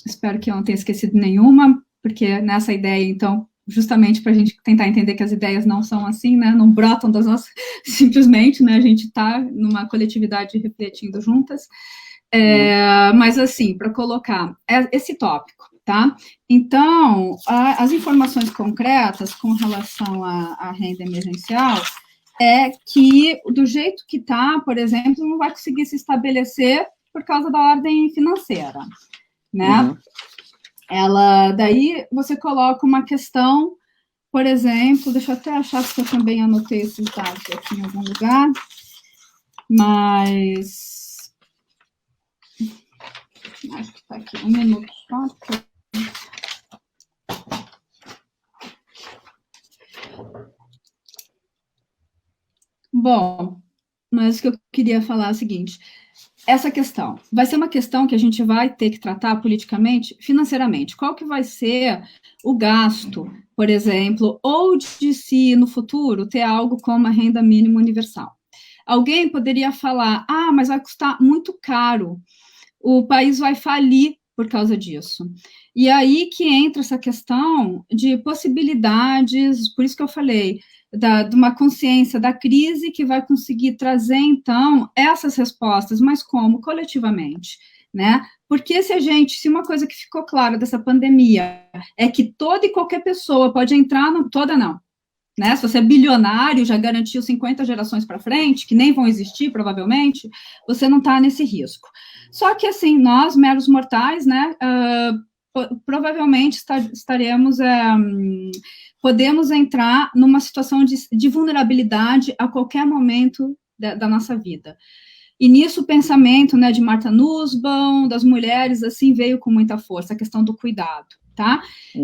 espero que eu não tenha esquecido nenhuma, porque nessa ideia, então, justamente para a gente tentar entender que as ideias não são assim, né, não brotam das nossas, simplesmente, né, a gente está numa coletividade refletindo juntas, mas assim, para colocar esse tópico, tá? Então, as informações concretas com relação à renda emergencial é que, do jeito que está, por exemplo, não vai conseguir se estabelecer por causa da ordem financeira, né? Daí você coloca uma questão, por exemplo, deixa eu até achar se eu também anotei esses dados aqui em algum lugar, mas acho que está aqui, um minuto só. Bom, mas o que eu queria falar é o seguinte, essa questão vai ser uma questão que a gente vai ter que tratar politicamente, financeiramente. Qual que vai ser o gasto, por exemplo, ou de se no futuro ter algo como a renda mínima universal? Alguém poderia falar, mas vai custar muito caro, o país vai falir por causa disso. E aí que entra essa questão de possibilidades, por isso que eu falei, de uma consciência da crise que vai conseguir trazer, então, essas respostas, mas como? Coletivamente, né? Porque se uma coisa que ficou clara dessa pandemia é que toda e qualquer pessoa pode entrar, toda não, né? Se você é bilionário, já garantiu 50 gerações para frente, que nem vão existir, provavelmente, você não está nesse risco. Só que, assim, nós, meros mortais, né, provavelmente estaremos, podemos entrar numa situação de vulnerabilidade a qualquer momento da nossa vida. E nisso o pensamento, né, de Martha Nussbaum, das mulheres, assim, veio com muita força, a questão do cuidado, tá?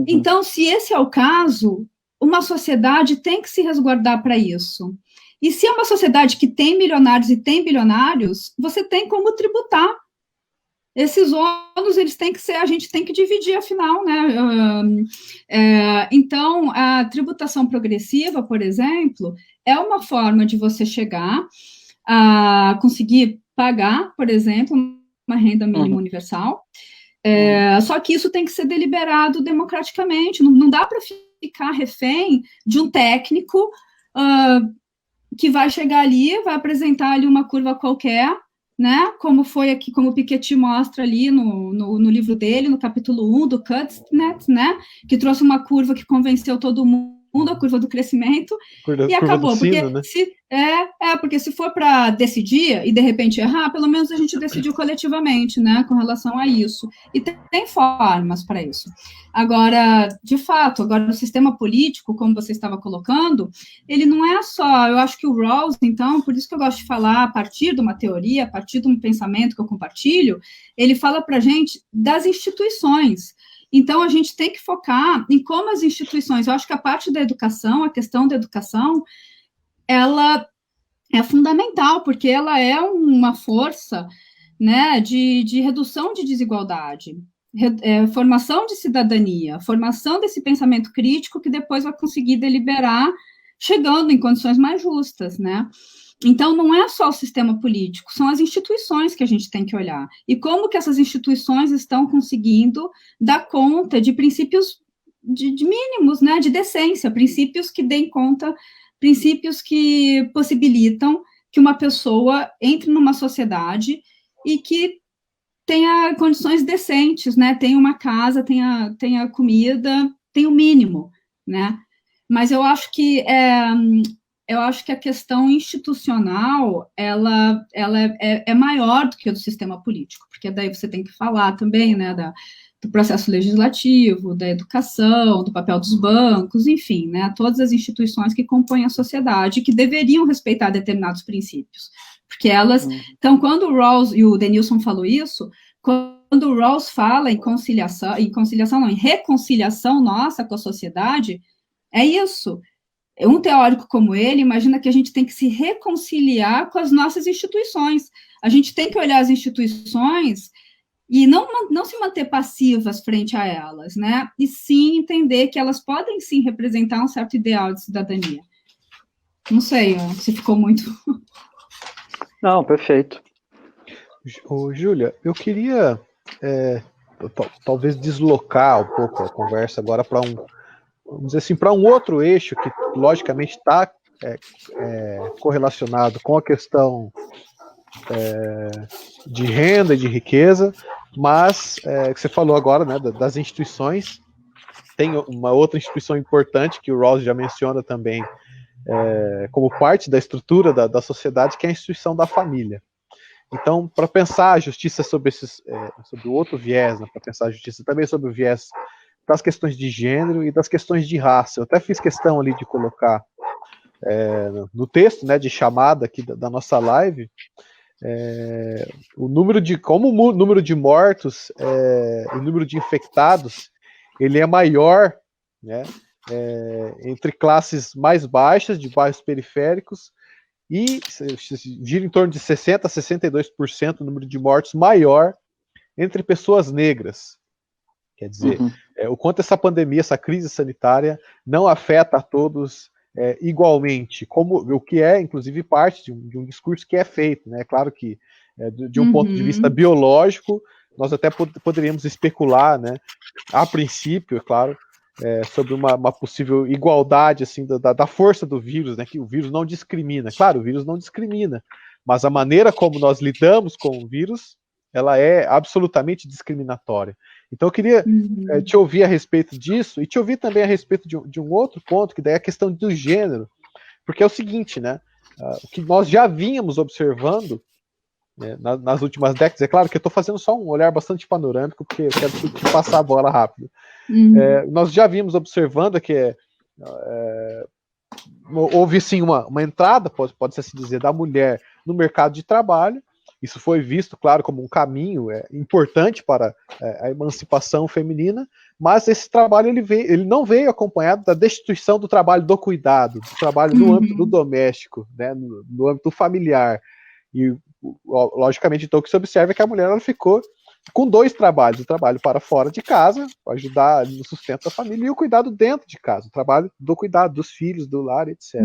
Então, se esse é o caso, uma sociedade tem que se resguardar para isso. E se é uma sociedade que tem milionários e tem bilionários, você tem como tributar. Esses ônus, eles têm que ser, a gente tem que dividir, afinal, né? Então, a tributação progressiva, por exemplo, é uma forma de você chegar a conseguir pagar, por exemplo, uma renda mínima universal, só que isso tem que ser deliberado democraticamente, não dá para ficar refém de um técnico que vai chegar ali, vai apresentar ali uma curva qualquer, né, como foi aqui, como o Piketty mostra ali no livro dele, no capítulo 1 do Kuznets, né, que trouxe uma curva que convenceu todo mundo, a curva do crescimento, e acabou, porque sino, né? porque se for para decidir e de repente errar, pelo menos a gente decidiu coletivamente, né, com relação a isso, e tem formas para isso. Agora, de fato, agora o sistema político, como você estava colocando, ele não é só, eu acho que o Rawls, então, por isso que eu gosto de falar a partir de uma teoria, a partir de um pensamento que eu compartilho, ele fala para a gente das instituições. Então, a gente tem que focar em como as instituições, eu acho que a parte da educação, a questão da educação, ela é fundamental, porque ela é uma força, né, de redução de desigualdade, formação de cidadania, formação desse pensamento crítico que depois vai conseguir deliberar chegando em condições mais justas, né? Então, não é só o sistema político, são as instituições que a gente tem que olhar. E como que essas instituições estão conseguindo dar conta de princípios de mínimos, né, de decência, princípios que deem conta, princípios que possibilitam que uma pessoa entre numa sociedade e que tenha condições decentes, né, tenha uma casa, tenha comida, tenha o mínimo, né? Mas eu acho que a questão institucional, ela é maior do que a do sistema político, porque daí você tem que falar também, né, do processo legislativo, da educação, do papel dos bancos, enfim, né, todas as instituições que compõem a sociedade, que deveriam respeitar determinados princípios, porque elas, então, quando o Rawls, e o Denilson falou isso, quando o Rawls fala em reconciliação nossa com a sociedade, é isso. Um teórico como ele imagina que a gente tem que se reconciliar com as nossas instituições. A gente tem que olhar as instituições e não se manter passivas frente a elas, né? E sim entender que elas podem sim representar um certo ideal de cidadania. Não sei se ficou muito... Não, perfeito. Ô, Júlia, eu queria talvez deslocar um pouco a conversa agora para vamos dizer assim, para um outro eixo que, logicamente, está correlacionado com a questão de renda e de riqueza, mas, que você falou agora, né, das instituições. Tem uma outra instituição importante, que o Rawls já menciona também, como parte da estrutura da sociedade, que é a instituição da família. Então, para pensar a justiça sobre o outro viés, né, para pensar a justiça também sobre o viés das questões de gênero e das questões de raça. Eu até fiz questão ali de colocar no texto, né, de chamada aqui da nossa live, o número de mortos e o número de infectados, ele é maior, né, entre classes mais baixas, de bairros periféricos, e gira em torno de 60% a 62% o número de mortos maior entre pessoas negras. Quer dizer, o quanto essa pandemia, essa crise sanitária não afeta a todos igualmente, como o que é, inclusive, parte de um discurso que é feito, né? Claro que, de um ponto de vista biológico, nós até poderíamos especular, né? A princípio, é claro, sobre uma possível igualdade assim, da força do vírus, né? Que o vírus não discrimina. Claro, o vírus não discrimina, mas a maneira como nós lidamos com o vírus, ela é absolutamente discriminatória. Então eu queria te ouvir a respeito disso, e te ouvir também a respeito de um outro ponto, que daí é a questão do gênero, porque é o seguinte, né, o que nós já vínhamos observando, né, nas últimas décadas, é claro que eu estou fazendo só um olhar bastante panorâmico, porque eu quero te passar a bola rápido. Nós já vínhamos observando que houve sim uma entrada, pode-se assim dizer, da mulher no mercado de trabalho, isso foi visto, claro, como um caminho importante para a emancipação feminina, mas esse trabalho ele não veio acompanhado da destituição do trabalho do cuidado, do trabalho no âmbito do doméstico, né, no âmbito familiar. E, logicamente, então, o que se observa é que a mulher ela ficou com 2 trabalhos: o trabalho para fora de casa, para ajudar no sustento da família, e o cuidado dentro de casa, o trabalho do cuidado dos filhos, do lar, etc.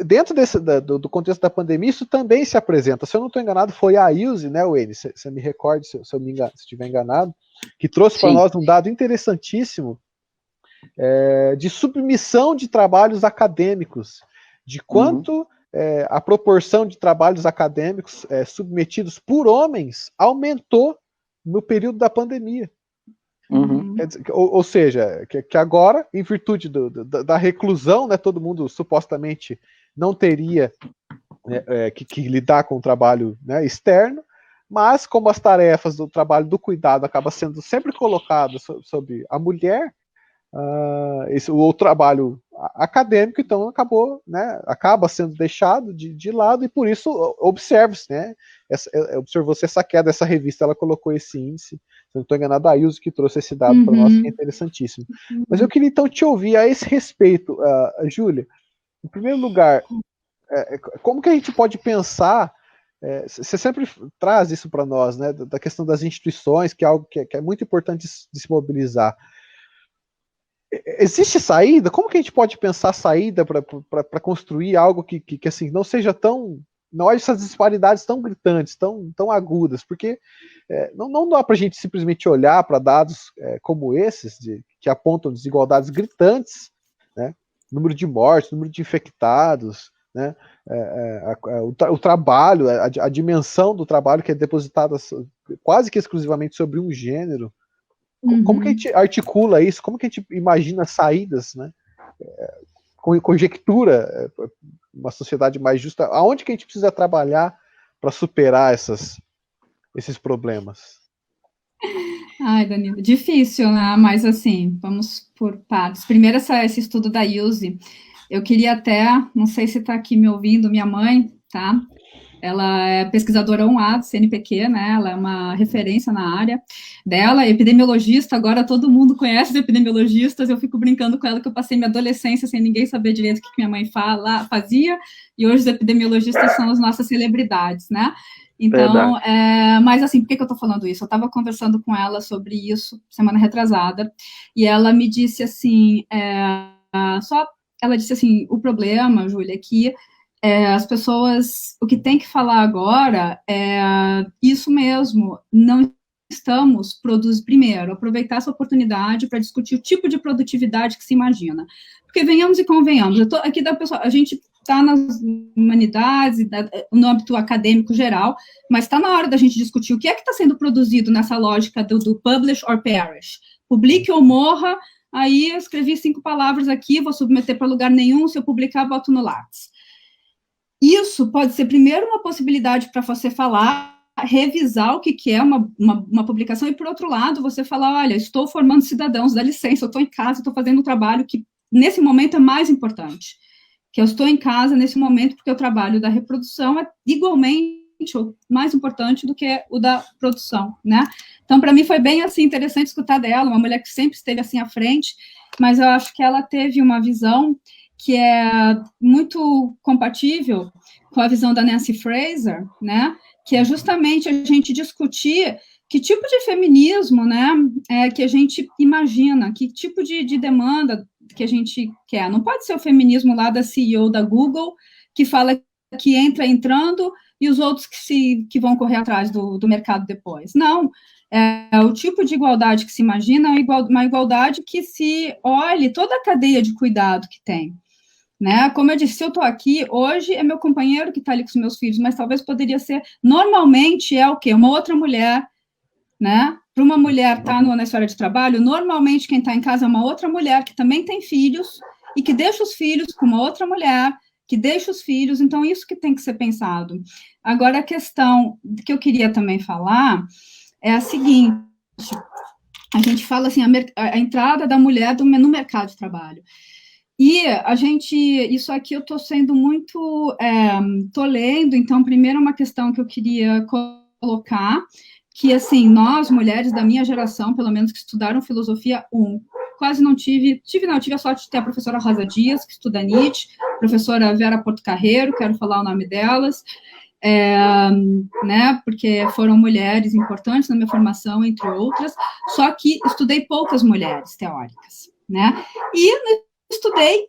Dentro do contexto da pandemia, isso também se apresenta. Se eu não estou enganado, foi a Ilse, né, Wayne? Você me recorde se eu estiver enganado, que trouxe para nós um dado interessantíssimo de submissão de trabalhos acadêmicos, de quanto a proporção de trabalhos acadêmicos submetidos por homens aumentou no período da pandemia. Ou seja, que agora, em virtude da reclusão, né, todo mundo supostamente não teria que lidar com o trabalho, né, externo, mas como as tarefas do trabalho do cuidado acabam sendo sempre colocadas sobre a mulher, o trabalho acadêmico, então, acaba sendo deixado de lado, e por isso observa-se, né, observou-se essa queda. Essa revista ela colocou esse índice, se não estou enganado, a Ilse que trouxe esse dado para nós, que é interessantíssimo. Mas eu queria então te ouvir a esse respeito, Júlia. Em primeiro lugar, como que a gente pode pensar, você sempre traz isso para nós, né, da questão das instituições, que é algo que é muito importante de se mobilizar. Existe saída? Como que a gente pode pensar saída para construir algo que assim, não seja tão... Não olhe essas disparidades tão gritantes, tão agudas, porque não dá para a gente simplesmente olhar para dados como esses, que apontam desigualdades gritantes, né? Número de mortes, número de infectados, né? O trabalho, a dimensão do trabalho que é depositada quase que exclusivamente sobre um gênero. Como que a gente articula isso? Como que a gente imagina saídas, né? Conjectura uma sociedade mais justa? Aonde que a gente precisa trabalhar para superar esses problemas? Ai, Danilo, difícil, né? Mas assim, vamos por partes. Primeiro, esse estudo da Ilse. Eu queria até, não sei se está aqui me ouvindo, minha mãe, tá? Ela é pesquisadora 1A do CNPq, né? Ela é uma referência na área dela, epidemiologista. Agora todo mundo conhece os epidemiologistas. Eu fico brincando com ela que eu passei minha adolescência sem ninguém saber direito o que minha mãe fazia, e hoje os epidemiologistas são as nossas celebridades, né? Então, mas assim, por que eu estou falando isso? Eu estava conversando com ela sobre isso semana retrasada, e ela me disse assim, ela disse assim, o problema, Júlia, é que as pessoas, o que tem que falar agora é isso mesmo, não estamos produzindo, primeiro, aproveitar essa oportunidade para discutir o tipo de produtividade que se imagina, porque venhamos e convenhamos, eu tô aqui da pessoa, a gente está nas humanidades, no âmbito acadêmico geral, mas está na hora da gente discutir o que é que está sendo produzido nessa lógica do publish or perish, publique ou morra. Aí eu escrevi 5 palavras aqui, vou submeter para lugar nenhum, se eu publicar, boto no Lattes. Isso pode ser, primeiro, uma possibilidade para você falar, revisar o que é uma publicação, e, por outro lado, você falar, olha, estou formando cidadãos, dá licença, eu estou em casa, estou fazendo um trabalho que, nesse momento, é mais importante, que eu estou em casa nesse momento porque o trabalho da reprodução é igualmente ou mais importante do que o da produção, né? Então, para mim, foi bem, assim, interessante escutar dela, uma mulher que sempre esteve, assim, à frente, mas eu acho que ela teve uma visão que é muito compatível com a visão da Nancy Fraser, né, que é justamente a gente discutir que tipo de feminismo, né, que a gente imagina, que tipo de demanda que a gente quer. Não pode ser o feminismo lá da CEO da Google, que fala que entrando, e os outros que vão correr atrás do mercado depois. Não, o tipo de igualdade que se imagina é uma igualdade que se olhe toda a cadeia de cuidado que tem. Né? Como eu disse, se eu estou aqui, hoje é meu companheiro que está ali com os meus filhos, mas talvez poderia ser, normalmente é o quê? Uma outra mulher, né? Para uma mulher estar na esfera de trabalho, normalmente quem está em casa é uma outra mulher que também tem filhos e que deixa os filhos com uma outra mulher, que deixa os filhos, então isso que tem que ser pensado. Agora, a questão que eu queria também falar é a seguinte, a gente fala assim, a entrada da mulher no mercado de trabalho. E isso aqui eu estou sendo muito, estou lendo, então, primeiro uma questão que eu queria colocar, que, assim, nós, mulheres da minha geração, pelo menos que estudaram filosofia, quase não tive a sorte de ter a professora Rosa Dias, que estuda Nietzsche, professora Vera Portocarrero, quero falar o nome delas, né, porque foram mulheres importantes na minha formação, entre outras, só que estudei poucas mulheres teóricas, né, e estudei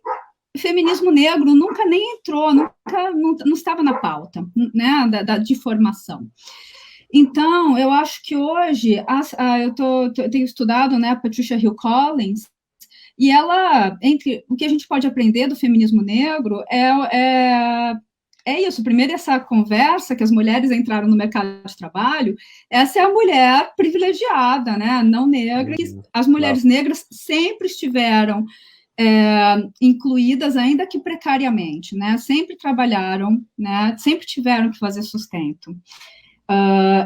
feminismo negro, nunca nem entrou, não estava na pauta, né, de formação. Então, eu acho que hoje, eu tenho estudado, né, a Patricia Hill Collins, e ela, entre o que a gente pode aprender do feminismo negro é isso. Primeiro, essa conversa que as mulheres entraram no mercado de trabalho, essa é a mulher privilegiada, né, não negra. As mulheres negras sempre estiveram incluídas, ainda que precariamente, né, sempre trabalharam, né, sempre tiveram que fazer sustento.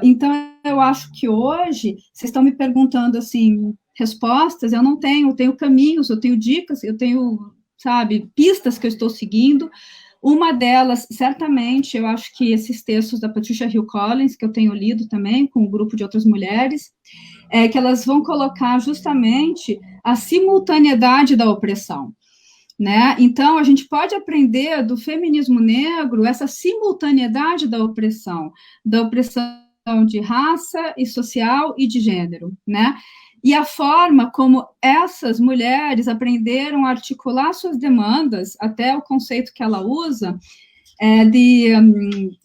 Então, eu acho que hoje, vocês estão me perguntando, assim, respostas, eu não tenho, eu tenho caminhos, eu tenho dicas, eu tenho, sabe, pistas que eu estou seguindo. Uma delas, certamente, eu acho que esses textos da Patricia Hill Collins, que eu tenho lido também, com um grupo de outras mulheres, que elas vão colocar justamente a simultaneidade da opressão, né? Então, a gente pode aprender do feminismo negro essa simultaneidade da opressão de raça e social e de gênero, né? E a forma como essas mulheres aprenderam a articular suas demandas, até o conceito que ela usa, de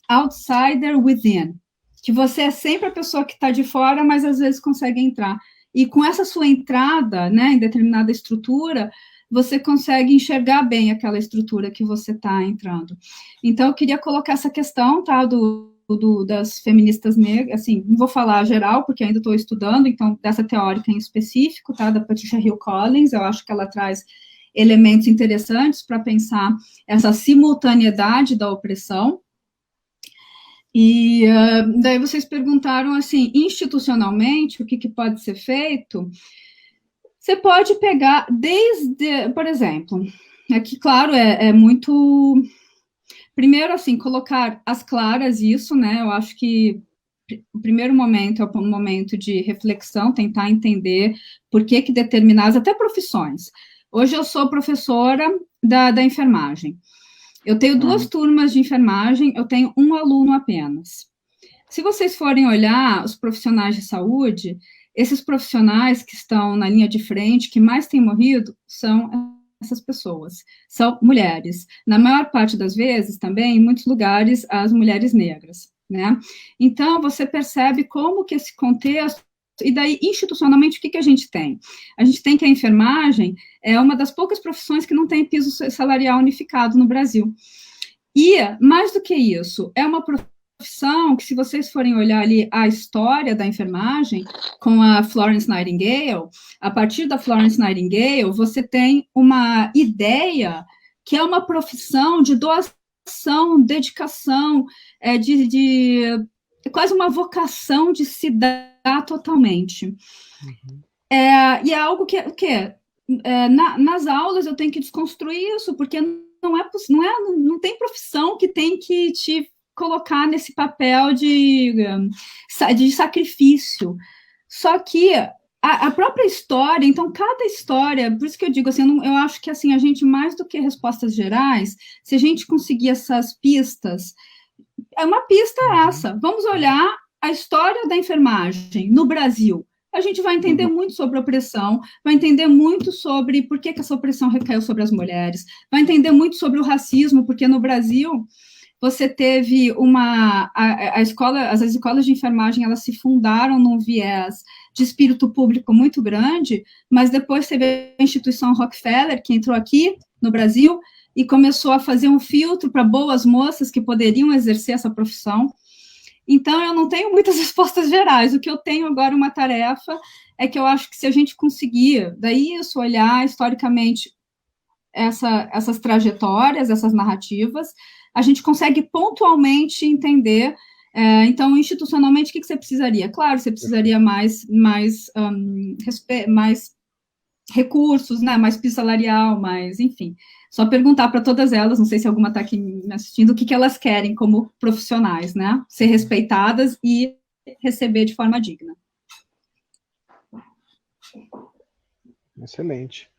outsider within, que você é sempre a pessoa que está de fora, mas às vezes consegue entrar. E com essa sua entrada, né, em determinada estrutura, você consegue enxergar bem aquela estrutura que você está entrando. Então, eu queria colocar essa questão, tá, das feministas negras, assim, não vou falar geral, porque ainda estou estudando, então, dessa teórica em específico, tá, da Patricia Hill Collins, eu acho que ela traz elementos interessantes para pensar essa simultaneidade da opressão. E daí vocês perguntaram, assim, institucionalmente, o que pode ser feito? Você pode pegar desde, por exemplo, aqui, claro, é muito... Primeiro, assim, colocar às claras isso, né? Eu acho que o primeiro momento é o momento de reflexão, tentar entender por que determinadas, até profissões. Hoje eu sou professora da enfermagem. Eu tenho 2 turmas de enfermagem, eu tenho um aluno apenas. Se vocês forem olhar os profissionais de saúde, esses profissionais que estão na linha de frente, que mais têm morrido, são essas pessoas, são mulheres. Na maior parte das vezes, também, em muitos lugares, as mulheres negras, né? Então, você percebe como que esse contexto, e daí, institucionalmente, o que a gente tem? A gente tem que a enfermagem é uma das poucas profissões que não tem piso salarial unificado no Brasil. E, mais do que isso, é uma profissão que, se vocês forem olhar ali a história da enfermagem, com a Florence Nightingale, a partir da Florence Nightingale, você tem uma ideia que é uma profissão de doação, dedicação, quase uma vocação de se dar totalmente. Uhum. E é algo que nas aulas eu tenho que desconstruir isso, porque não tem profissão que tem que te colocar nesse papel de sacrifício. Só que a própria história, então, cada história, por isso que eu digo assim, eu acho que assim, a gente, mais do que respostas gerais, se a gente conseguir essas pistas, uma pista é essa, vamos olhar a história da enfermagem no Brasil. A gente vai entender muito sobre opressão, vai entender muito sobre por que essa opressão recaiu sobre as mulheres, vai entender muito sobre o racismo, porque no Brasil você teve as escolas de enfermagem, elas se fundaram num viés de espírito público muito grande, mas depois teve a instituição Rockefeller, que entrou aqui no Brasil e começou a fazer um filtro para boas moças que poderiam exercer essa profissão. Então, eu não tenho muitas respostas gerais. O que eu tenho agora, uma tarefa, é que eu acho que se a gente conseguir, daí isso, olhar historicamente essas trajetórias, essas narrativas, a gente consegue pontualmente entender. Então, institucionalmente, o que você precisaria? Claro, você precisaria mais recursos, né, mais piso salarial, mais, enfim. Só perguntar para todas elas, não sei se alguma está aqui me assistindo, o que elas querem como profissionais, né? Ser respeitadas e receber de forma digna. Excelente.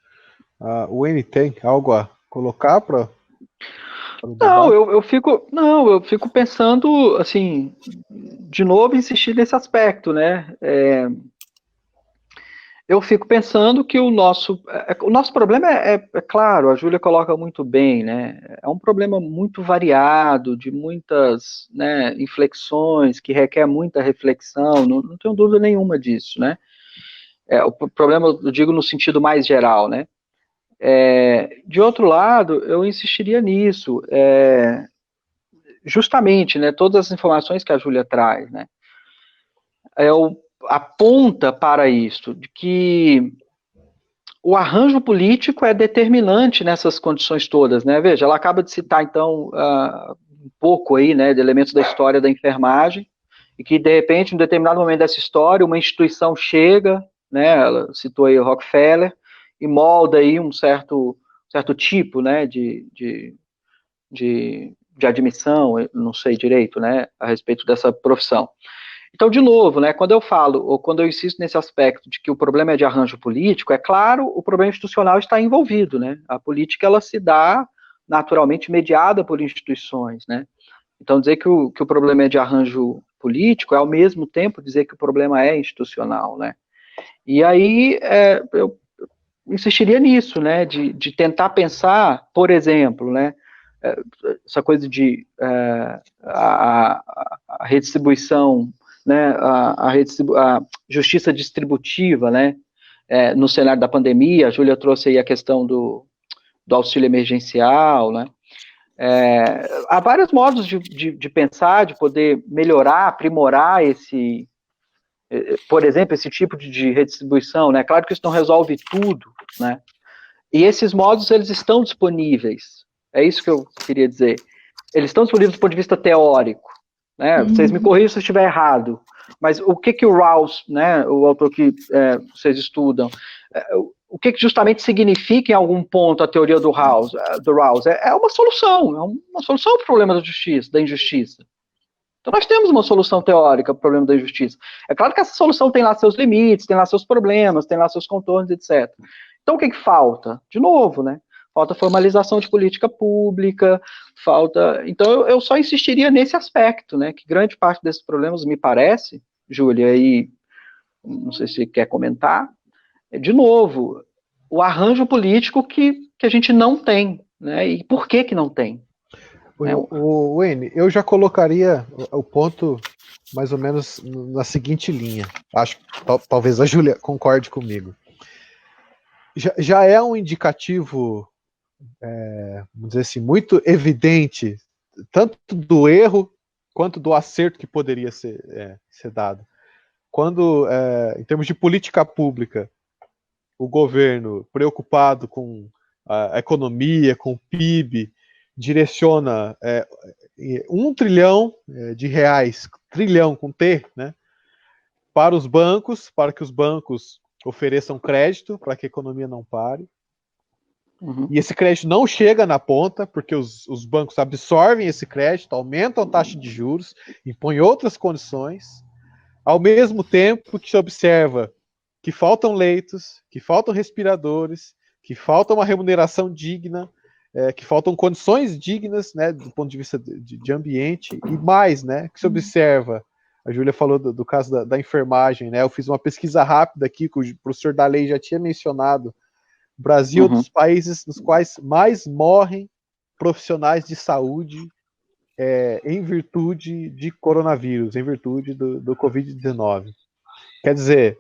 O N tem algo a colocar para Não, eu fico pensando, assim, de novo insistir nesse aspecto, né? Eu fico pensando que o nosso problema é claro, a Júlia coloca muito bem, né? É um problema muito variado, de muitas, né, inflexões, que requer muita reflexão, não tenho dúvida nenhuma disso, né? O problema, eu digo no sentido mais geral, né? De outro lado, eu insistiria nisso, justamente, né, todas as informações que a Júlia traz, né? Aponta para isso, de que o arranjo político é determinante nessas condições todas, né? Veja, ela acaba de citar, então, um pouco aí, né, de elementos da história da enfermagem, e que, de repente, em um determinado momento dessa história, uma instituição chega, né, ela citou aí o Rockefeller, e molda aí um certo tipo, né, de admissão, não sei direito, né, a respeito dessa profissão. Então, de novo, né, quando eu falo, ou quando eu insisto nesse aspecto de que o problema é de arranjo político, é claro, o problema institucional está envolvido, né? A política, ela se dá naturalmente mediada por instituições, né? Então, dizer que o problema é de arranjo político é, ao mesmo tempo, dizer que o problema é institucional, né? E aí, eu insistiria nisso, né, de tentar pensar, por exemplo, né, essa coisa de a redistribuição, né, a justiça distributiva, né, no cenário da pandemia. A Júlia trouxe aí a questão do auxílio emergencial, né. Há vários modos de pensar, de poder melhorar, aprimorar por exemplo, esse tipo de redistribuição, né. Claro que isso não resolve tudo, né, e esses modos, eles estão disponíveis. É isso que eu queria dizer. Eles estão disponíveis do ponto de vista teórico, né? Vocês me corrijam se eu estiver errado, mas o que o Rawls, né, o autor que vocês estudam, o que justamente significa em algum ponto a teoria do Rawls? É uma solução para o problema da justiça, da injustiça. Então nós temos uma solução teórica para o problema da injustiça. É claro que essa solução tem lá seus limites, tem lá seus problemas, tem lá seus contornos, etc. Então o que falta? De novo, né? Falta formalização de política pública, falta... Então eu só insistiria nesse aspecto, né? Que grande parte desses problemas, me parece, Júlia, aí não sei se quer comentar, de novo, o arranjo político que a gente não tem, né? E por que não tem? Wayne, eu já colocaria o ponto mais ou menos na seguinte linha. Acho que talvez a Júlia concorde comigo. Já é um indicativo, vamos dizer assim, muito evidente, tanto do erro quanto do acerto que poderia ser dado. Quando, em termos de política pública, o governo, preocupado com a economia, com o PIB, direciona 1 trilhão de reais, trilhão com T, né, para os bancos, para que os bancos ofereçam crédito, para que a economia não pare. Uhum. E esse crédito não chega na ponta, porque os bancos absorvem esse crédito, aumentam a taxa de juros, impõem outras condições, ao mesmo tempo que se observa que faltam leitos, que faltam respiradores, que falta uma remuneração digna, que faltam condições dignas, né, do ponto de vista de ambiente, e mais, né, que se observa, a Júlia falou do caso da enfermagem, né, eu fiz uma pesquisa rápida aqui, que o professor Daley já tinha mencionado, o Brasil é um dos países nos quais mais morrem profissionais de saúde em virtude de coronavírus, em virtude do Covid-19. Quer dizer,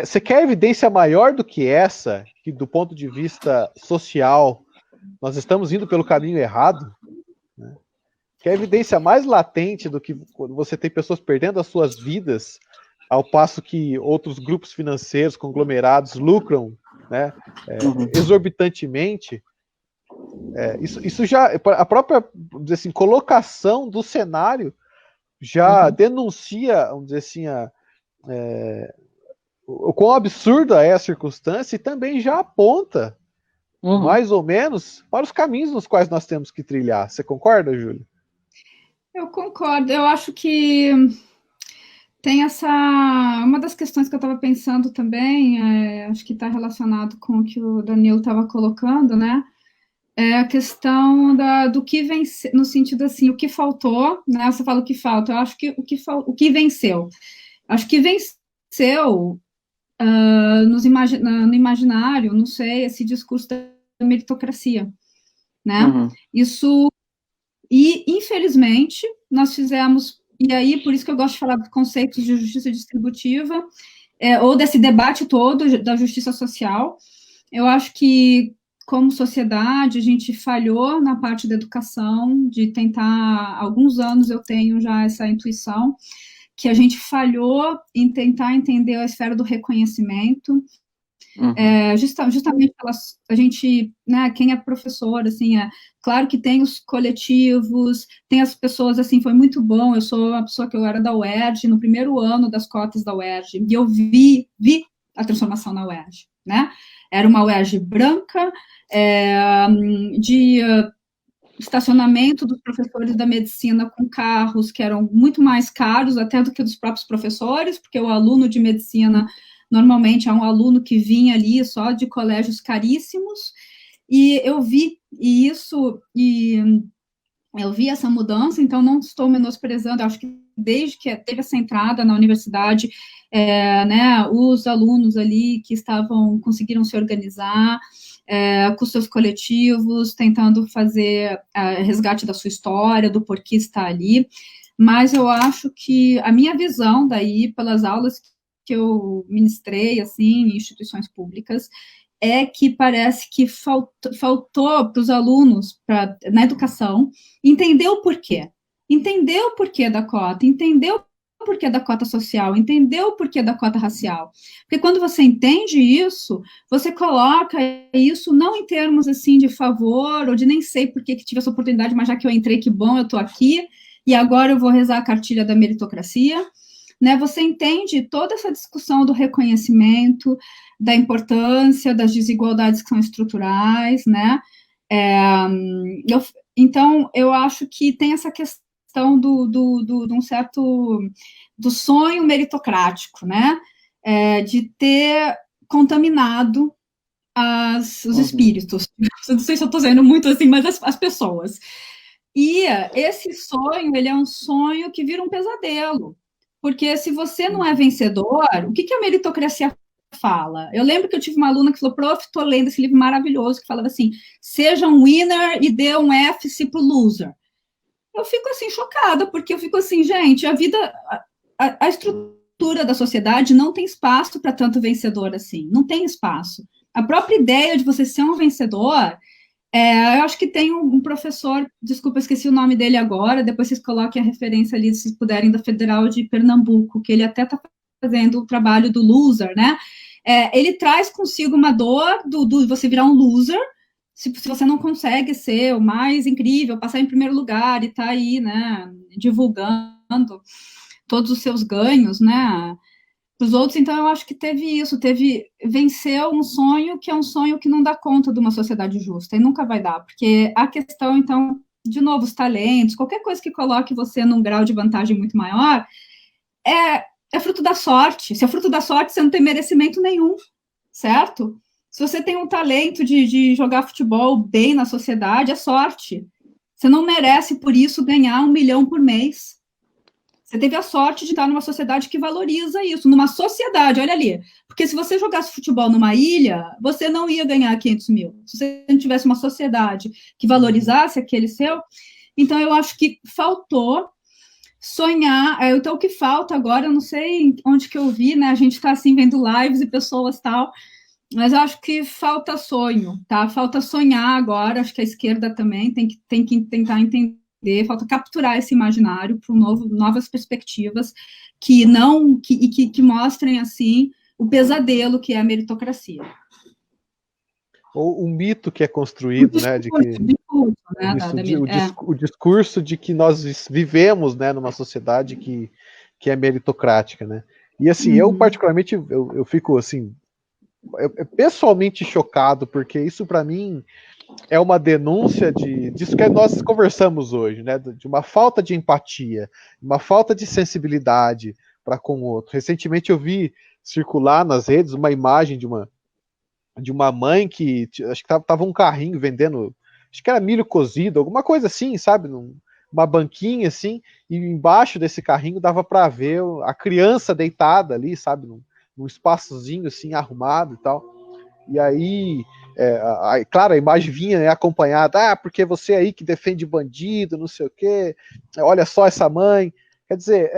você quer evidência maior do que essa, que do ponto de vista social, nós estamos indo pelo caminho errado? Né? Quer evidência mais latente do que quando você tem pessoas perdendo as suas vidas, ao passo que outros grupos financeiros, conglomerados, lucram, né, exorbitantemente? Isso já, a própria, vamos dizer assim, colocação do cenário já denuncia, vamos dizer assim, o quão absurda é a circunstância e também já aponta, mais ou menos, para os caminhos nos quais nós temos que trilhar. Você concorda, Júlia? Eu concordo. Eu acho que tem essa... Uma das questões que eu estava pensando também, acho que está relacionado com o que o Danilo estava colocando, né? É a questão do que venceu, no sentido assim, o que faltou, né? Você fala o que falta, eu acho que o que venceu. Acho que venceu no imaginário, não sei, esse discurso da meritocracia, né? Isso, e infelizmente, nós fizemos, e aí por isso que eu gosto de falar dos conceitos de justiça distributiva, ou desse debate todo da justiça social. Eu acho que, como sociedade, a gente falhou na parte da educação, de tentar, há alguns anos eu tenho já essa intuição, que a gente falhou em tentar entender a esfera do reconhecimento, justamente a gente, né, quem é professor, assim, claro que tem os coletivos, tem as pessoas, assim, foi muito bom, eu sou uma pessoa que eu era da UERJ, no primeiro ano das cotas da UERJ, e eu vi a transformação na UERJ, né, era uma UERJ branca, de estacionamento dos professores da medicina com carros que eram muito mais caros até do que dos próprios professores, porque o aluno de medicina normalmente é um aluno que vinha ali só de colégios caríssimos, e eu vi essa mudança, então não estou menosprezando, acho que desde que teve essa entrada na universidade, né, os alunos ali que conseguiram se organizar, com seus coletivos, tentando fazer resgate da sua história, do porquê está ali, mas eu acho que a minha visão daí, pelas aulas que eu ministrei, assim, em instituições públicas, é que parece que faltou para os alunos, na educação, entender o porquê da cota, entender o porquê da cota social, entender o porquê da cota racial. Porque quando você entende isso, você coloca isso não em termos, assim, de favor, ou de nem sei por que tive essa oportunidade, mas já que eu entrei, que bom, eu estou aqui, e agora eu vou rezar a cartilha da meritocracia, né? Você entende toda essa discussão do reconhecimento, da importância das desigualdades que são estruturais, né? Então, eu acho que tem essa questão de um certo do sonho meritocrático, né? De ter contaminado os espíritos. Não sei se eu estou dizendo muito assim, mas as pessoas. E esse sonho, ele é um sonho que vira um pesadelo. Porque se você não é vencedor, o que a meritocracia fala? Eu lembro que eu tive uma aluna que falou, prof, estou lendo esse livro maravilhoso, que falava assim, seja um winner e dê um F para o loser. Eu fico assim, chocada, porque eu fico assim, gente, a vida, a estrutura da sociedade não tem espaço para tanto vencedor assim, não tem espaço. A própria ideia de você ser um vencedor, eu acho que tem um professor, desculpa, esqueci o nome dele agora, depois vocês coloquem a referência ali, se puderem, da Federal de Pernambuco, que ele até está fazendo o trabalho do loser, né? Ele traz consigo uma dor do você virar um loser, se você não consegue ser o mais incrível, passar em primeiro lugar e tá aí, né, divulgando todos os seus ganhos, né, para os outros. Então eu acho que venceu um sonho que é um sonho que não dá conta de uma sociedade justa, e nunca vai dar, porque a questão, então, de novo, os talentos, qualquer coisa que coloque você num grau de vantagem muito maior, é fruto da sorte. Se é fruto da sorte, você não tem merecimento nenhum, certo? Se você tem um talento de jogar futebol bem na sociedade, é sorte. Você não merece, por isso, ganhar 1 milhão por mês. Você teve a sorte de estar numa sociedade que valoriza isso, numa sociedade, olha ali. Porque se você jogasse futebol numa ilha, você não ia ganhar 500 mil. Se você não tivesse uma sociedade que valorizasse aquele seu... Então, eu acho que faltou sonhar. Então, o que falta agora, eu não sei onde que eu vi, né? A gente está, assim, vendo lives e pessoas tal, mas eu acho que falta sonho, tá? Falta sonhar agora, acho que a esquerda também tem que tentar entender, falta capturar esse imaginário para novas perspectivas que mostrem, assim, o pesadelo que é a meritocracia. Ou um mito que é construído, né, de que o discurso de que nós vivemos, né, numa sociedade que é meritocrática, né? E assim, eu particularmente, eu fico assim, pessoalmente chocado, porque isso para mim é uma denúncia disso que nós conversamos hoje, né? De uma falta de empatia, uma falta de sensibilidade para com o outro. Recentemente eu vi circular nas redes uma imagem de uma mãe que acho que tava um carrinho vendendo, acho que era milho cozido, alguma coisa assim, sabe? Uma banquinha assim, e embaixo desse carrinho dava para ver a criança deitada ali, sabe? Num espaçozinho assim arrumado e tal. E aí, claro, a imagem vinha acompanhada, porque você aí que defende bandido, não sei o quê, olha só essa mãe. Quer dizer,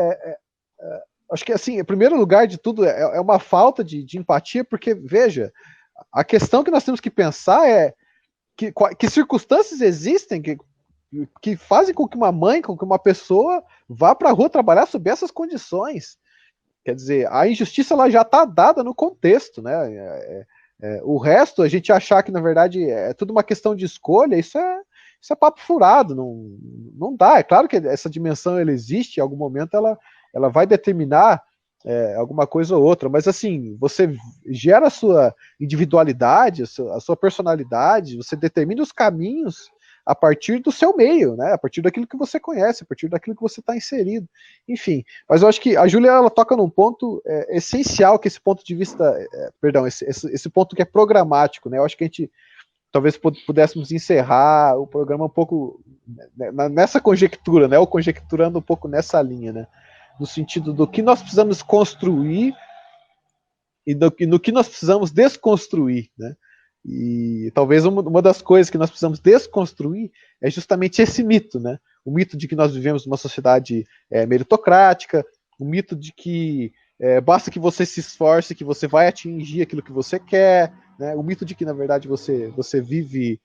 acho que assim, em primeiro lugar de tudo, é uma falta de empatia, porque, veja, a questão que nós temos que pensar é que circunstâncias existem que fazem com que uma mãe, com que uma pessoa vá para a rua trabalhar sob essas condições. Quer dizer, a injustiça ela já está dada no contexto, né? O resto, a gente achar que, na verdade, é tudo uma questão de escolha, isso é papo furado, não dá. É claro que essa dimensão ela existe, em algum momento ela vai determinar alguma coisa ou outra, mas assim, você gera a sua individualidade, a sua personalidade, você determina os caminhos a partir do seu meio, né? A partir daquilo que você conhece, a partir daquilo que você está inserido. Enfim, mas eu acho que a Júlia ela toca num ponto essencial, que esse ponto de vista, esse ponto que é programático, né? Eu acho que a gente talvez pudéssemos encerrar o programa um pouco nessa conjectura, né? Ou conjecturando um pouco nessa linha, né? No sentido do que nós precisamos construir e no que nós precisamos desconstruir, né? E talvez uma das coisas que nós precisamos desconstruir é justamente esse mito, né? O mito de que nós vivemos numa sociedade meritocrática, o mito de que basta que você se esforce, que você vai atingir aquilo que você quer, né? O mito de que, na verdade, você vive,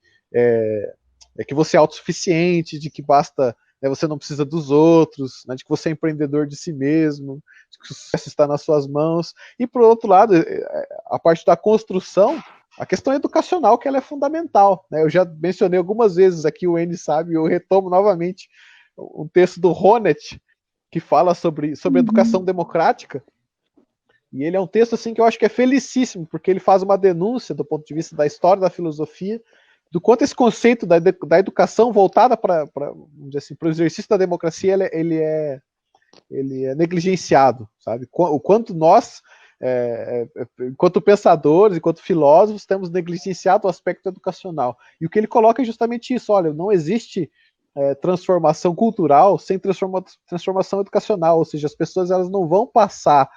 que você é autossuficiente, de que basta, você não precisa dos outros, né? De que você é empreendedor de si mesmo, de que o sucesso está nas suas mãos. E, por outro lado, a parte da construção, a questão educacional, que ela é fundamental, né? Eu já mencionei algumas vezes aqui, o N sabe, eu retomo novamente um texto do Honneth, que fala sobre educação democrática, e ele é um texto assim, que eu acho que é felicíssimo, porque ele faz uma denúncia do ponto de vista da história da filosofia, do quanto esse conceito da educação voltada para assim, o exercício da democracia, ele é negligenciado, sabe? O quanto nós, enquanto pensadores, enquanto filósofos, temos negligenciado o aspecto educacional. E o que ele coloca é justamente isso: olha, não existe transformação cultural sem transformação educacional, ou seja, as pessoas elas não vão passar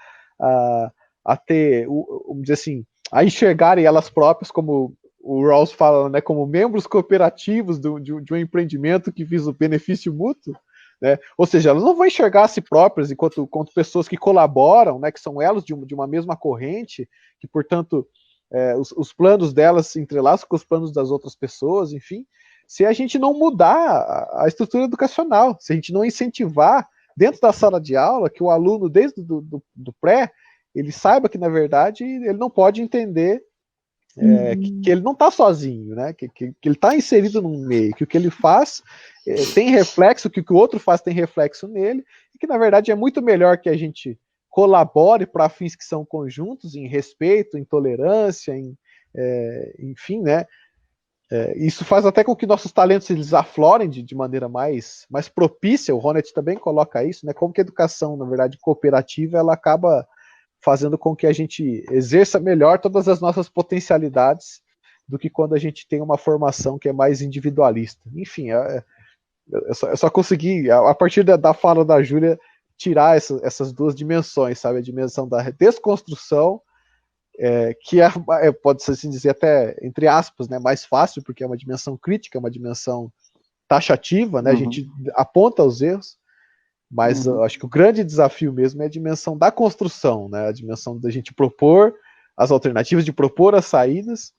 a ter, vamos dizer assim, a enxergarem elas próprias, como o Rawls fala, né, como membros cooperativos de um empreendimento que visa o benefício mútuo, né? Ou seja, elas não vão enxergar a si próprias enquanto pessoas que colaboram, né, que são elos de uma mesma corrente, que, portanto, os planos delas se entrelaçam com os planos das outras pessoas, enfim, se a gente não mudar a estrutura educacional, se a gente não incentivar dentro da sala de aula que o aluno, desde do pré, ele saiba que, na verdade, ele não pode entender que ele não está sozinho, né? Que ele está inserido num meio, que o que ele faz tem reflexo, que o que o outro faz tem reflexo nele, e que, na verdade, é muito melhor que a gente colabore para fins que são conjuntos, em respeito, em tolerância, enfim, né? Isso faz até com que nossos talentos eles aflorem de maneira mais propícia. O Honneth também coloca isso, né? Como que a educação, na verdade, cooperativa, ela acaba fazendo com que a gente exerça melhor todas as nossas potencialidades do que quando a gente tem uma formação que é mais individualista. Enfim, eu só consegui, a partir da fala da Júlia, tirar essas duas dimensões, sabe? A dimensão da desconstrução, que pode-se assim dizer até, entre aspas, né, mais fácil, porque é uma dimensão crítica, uma dimensão taxativa, né? A gente aponta os erros, mas eu acho que o grande desafio mesmo é a dimensão da construção, né? A dimensão da gente propor as alternativas, de propor as saídas,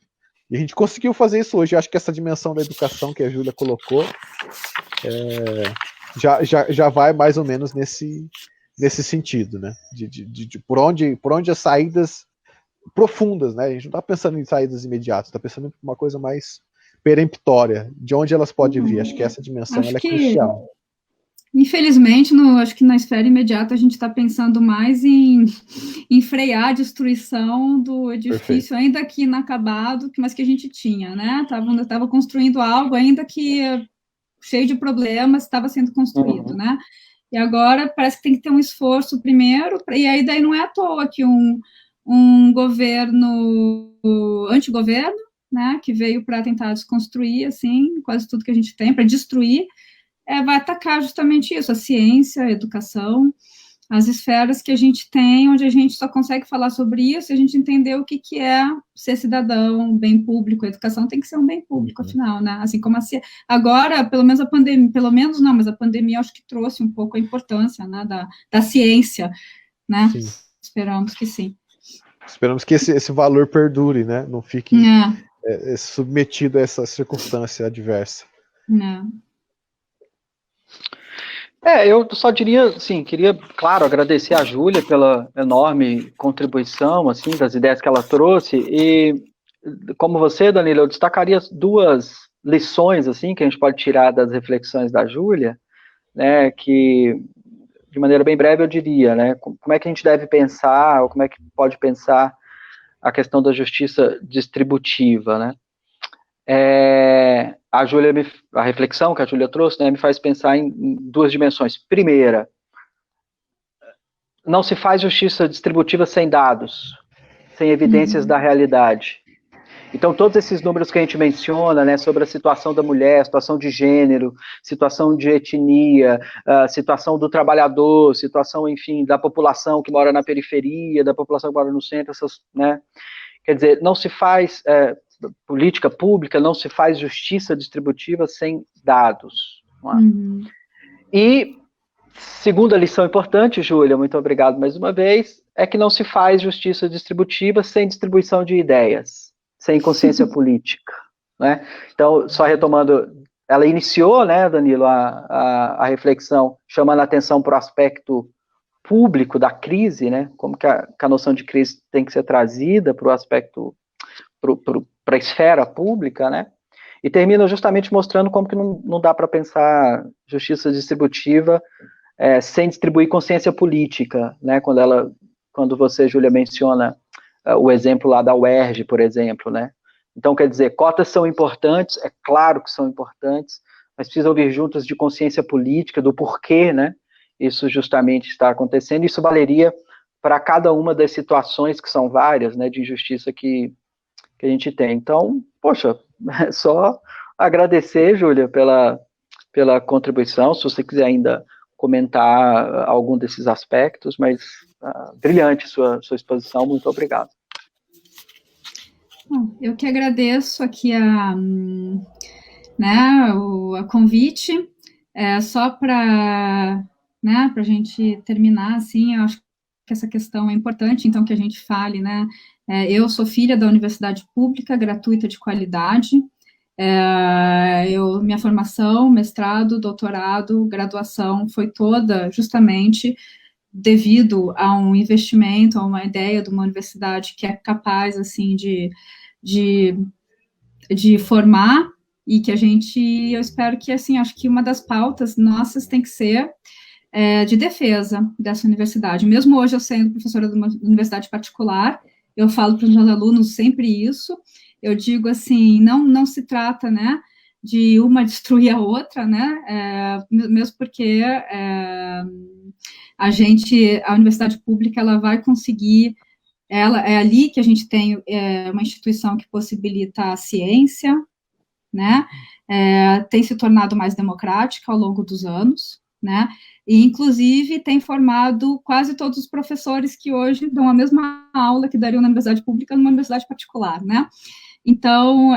e a gente conseguiu fazer isso hoje. Eu acho que essa dimensão da educação que a Júlia colocou já vai mais ou menos nesse sentido, né? De por onde as saídas profundas, né? A gente não está pensando em saídas imediatas, está pensando em uma coisa mais peremptória, de onde elas podem vir. Acho que essa dimensão ela é crucial. Infelizmente, acho que na esfera imediata a gente está pensando mais em frear a destruição do edifício, Perfeito. ainda que inacabado, mas que a gente tinha, né? Estava construindo algo, ainda que cheio de problemas, estava sendo construído, né? E agora parece que tem que ter um esforço primeiro, e aí daí não é à toa que um governo antigoverno, né, que veio para tentar desconstruir, assim, quase tudo que a gente tem, para destruir, vai atacar justamente isso, a ciência, a educação, as esferas que a gente tem, onde a gente só consegue falar sobre isso se a gente entender o que é ser cidadão, bem público. A educação tem que ser um bem público, afinal, né? Assim como agora, pelo menos a pandemia, mas a pandemia acho que trouxe um pouco a importância, né, da ciência, né? Sim. Esperamos que sim. Esperamos que esse valor perdure, né? Não fique submetido a essa circunstância adversa. Não. Eu só diria, assim, queria, claro, agradecer a Júlia pela enorme contribuição, assim, das ideias que ela trouxe, e como você, Danilo, eu destacaria duas lições, assim, que a gente pode tirar das reflexões da Júlia, né, que, de maneira bem breve, eu diria, né, como é que a gente deve pensar, ou como é que pode pensar a questão da justiça distributiva, né. A reflexão que a Júlia trouxe, né, me faz pensar em duas dimensões. Primeira, não se faz justiça distributiva sem dados, sem evidências da realidade. Então, todos esses números que a gente menciona, né, sobre a situação da mulher, situação de gênero, situação de etnia, situação do trabalhador, situação, enfim, da população que mora na periferia, da população que mora no centro, né, quer dizer, não se faz política pública, não se faz justiça distributiva sem dados. Não é? E segunda lição importante, Júlia, muito obrigado mais uma vez, é que não se faz justiça distributiva sem distribuição de ideias, sem consciência política. Né? Então, só retomando, ela iniciou, né, Danilo, a reflexão, chamando a atenção para o aspecto público da crise, né, como que a noção de crise tem que ser trazida para o aspecto, para a esfera pública, né, e termina justamente mostrando como que não dá para pensar justiça distributiva sem distribuir consciência política, né, quando você, Júlia, menciona o exemplo lá da UERJ, por exemplo, né, então, quer dizer, cotas são importantes, é claro que são importantes, mas precisam vir juntas de consciência política, do porquê, né, isso justamente está acontecendo, isso valeria para cada uma das situações, que são várias, né, de injustiça que a gente tem. Então, poxa, é só agradecer, Júlia, pela contribuição, se você quiser ainda comentar algum desses aspectos, mas brilhante sua exposição, muito obrigado. Eu que agradeço aqui a convite, só para a gente terminar, assim, eu acho que essa questão é importante, então, que a gente fale, né, eu sou filha da universidade pública, gratuita, de qualidade, minha formação, mestrado, doutorado, graduação, foi toda justamente devido a um investimento, a uma ideia de uma universidade que é capaz, assim, de formar, e que eu espero que, assim, acho que uma das pautas nossas tem que ser de defesa dessa universidade. Mesmo hoje eu sendo professora de uma universidade particular, eu falo para os meus alunos sempre isso, eu digo assim, não se trata, né, de uma destruir a outra, né, mesmo porque a universidade pública, ela vai conseguir, é ali que a gente tem uma instituição que possibilita a ciência, né, tem se tornado mais democrática ao longo dos anos, né, e inclusive tem formado quase todos os professores que hoje dão a mesma aula que dariam na universidade pública numa universidade particular, né, então,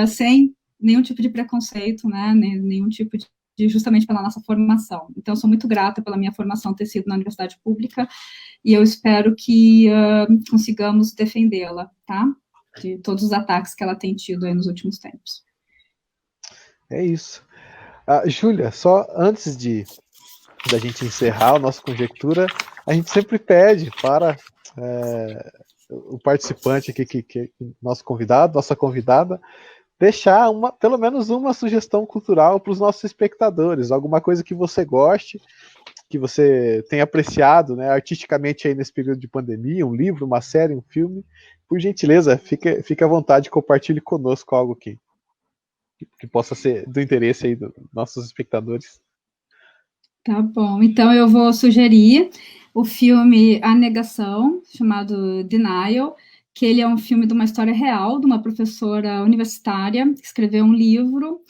sem nenhum tipo de preconceito, né, nenhum tipo de justamente pela nossa formação. Então, eu sou muito grata pela minha formação ter sido na universidade pública, e eu espero que consigamos defendê-la, tá, de todos os ataques que ela tem tido aí nos últimos tempos. É isso. Júlia, só antes da gente encerrar a nossa conjectura, a gente sempre pede para o participante aqui, nosso convidado, nossa convidada, deixar pelo menos uma sugestão cultural para os nossos espectadores, alguma coisa que você goste, que você tenha apreciado, né, artisticamente aí nesse período de pandemia, um livro, uma série, um filme. Por gentileza, fique à vontade, compartilhe conosco algo que possa ser do interesse aí dos nossos espectadores. Tá bom, então eu vou sugerir o filme A Negação, chamado Denial, que ele é um filme de uma história real, de uma professora universitária, que escreveu um livro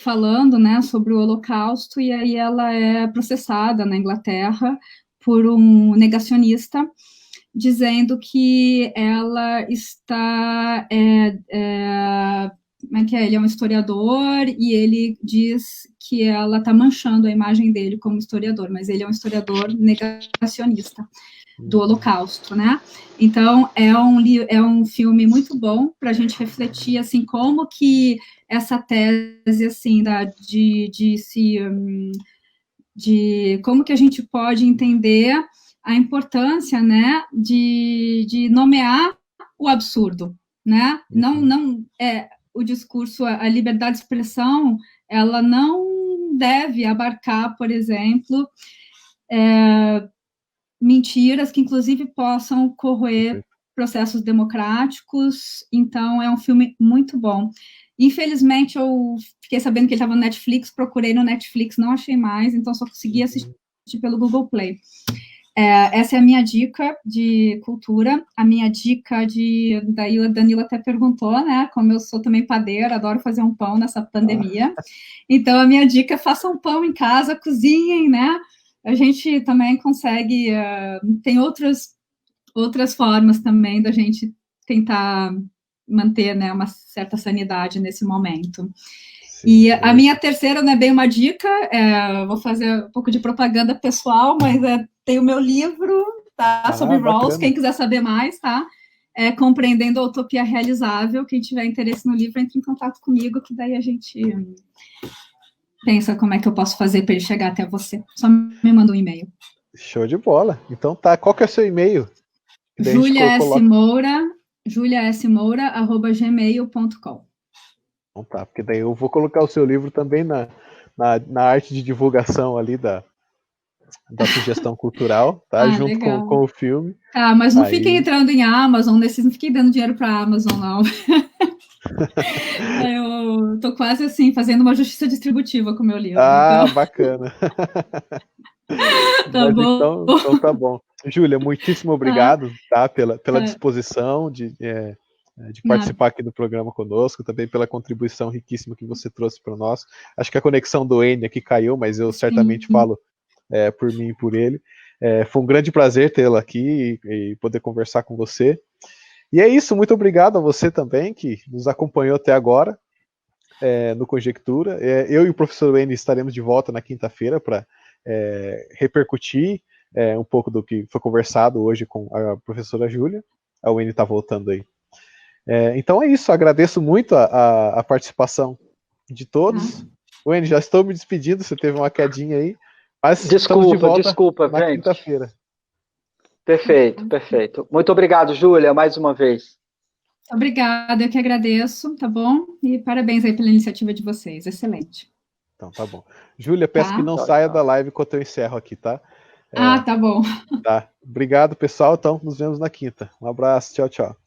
falando, né, sobre o Holocausto, e aí ela é processada na Inglaterra por um negacionista, dizendo que ela está... como é que é? Ele é um historiador e ele diz que ela está manchando a imagem dele como historiador, mas ele é um historiador negacionista do Holocausto, né? Então, é um filme muito bom para a gente refletir, assim, como que essa tese, assim, de como que a gente pode entender a importância, né, de nomear o absurdo, né? Não o discurso, a liberdade de expressão, ela não deve abarcar, por exemplo, mentiras que, inclusive, possam corroer processos democráticos. Então, é um filme muito bom. Infelizmente, eu fiquei sabendo que ele estava no Netflix, procurei no Netflix, não achei mais, então só consegui assistir pelo Google Play. Essa é a minha dica de cultura. A minha dica daí a Danila até perguntou, né, como eu sou também padeira, adoro fazer um pão nessa pandemia. Então, a minha dica é façam um pão em casa, cozinhem, né, a gente também consegue, tem outras formas também da gente tentar manter, né, uma certa sanidade nesse momento. Sim, e a minha terceira não é bem uma dica, vou fazer um pouco de propaganda pessoal, mas tem o meu livro, tá, sobre Rawls, quem quiser saber mais, tá, Compreendendo a Utopia Realizável, quem tiver interesse no livro, entre em contato comigo, que daí a gente pensa como é que eu posso fazer para ele chegar até você. Só me manda um e-mail. Show de bola. Então tá, qual que é o seu e-mail? juliasmoura@gmail.com. Então tá, porque daí eu vou colocar o seu livro também na arte de divulgação ali da sugestão cultural, tá? Junto com o filme. Tá, mas não fiquem entrando em Amazon, não fiquem dando dinheiro para Amazon, não. Eu tô quase assim, fazendo uma justiça distributiva com o meu livro. Ah, então... bacana. Tá bom. Então tá bom. Júlia, muitíssimo obrigado, tá? Pela disposição de participar aqui do programa conosco, também pela contribuição riquíssima que você trouxe para nós. Acho que a conexão do N aqui caiu, mas eu certamente falo por mim e por ele. Foi um grande prazer tê-la aqui e poder conversar com você. E é isso, muito obrigado a você também, que nos acompanhou até agora no Conjectura. Eu e o professor N estaremos de volta na quinta-feira para repercutir um pouco do que foi conversado hoje com a professora Júlia. A N está voltando aí. Então é isso, agradeço muito a participação de todos. N, já estou me despedindo, você teve uma quedinha aí, mas estamos de volta na quinta-feira. Perfeito. Muito obrigado, Júlia, mais uma vez. Obrigada, eu que agradeço, tá bom? E parabéns aí pela iniciativa de vocês, excelente. Então tá bom. Júlia, peço que não saia da live enquanto eu encerro aqui, tá? Tá bom. Tá. Obrigado, pessoal, então nos vemos na quinta. Um abraço, tchau, tchau.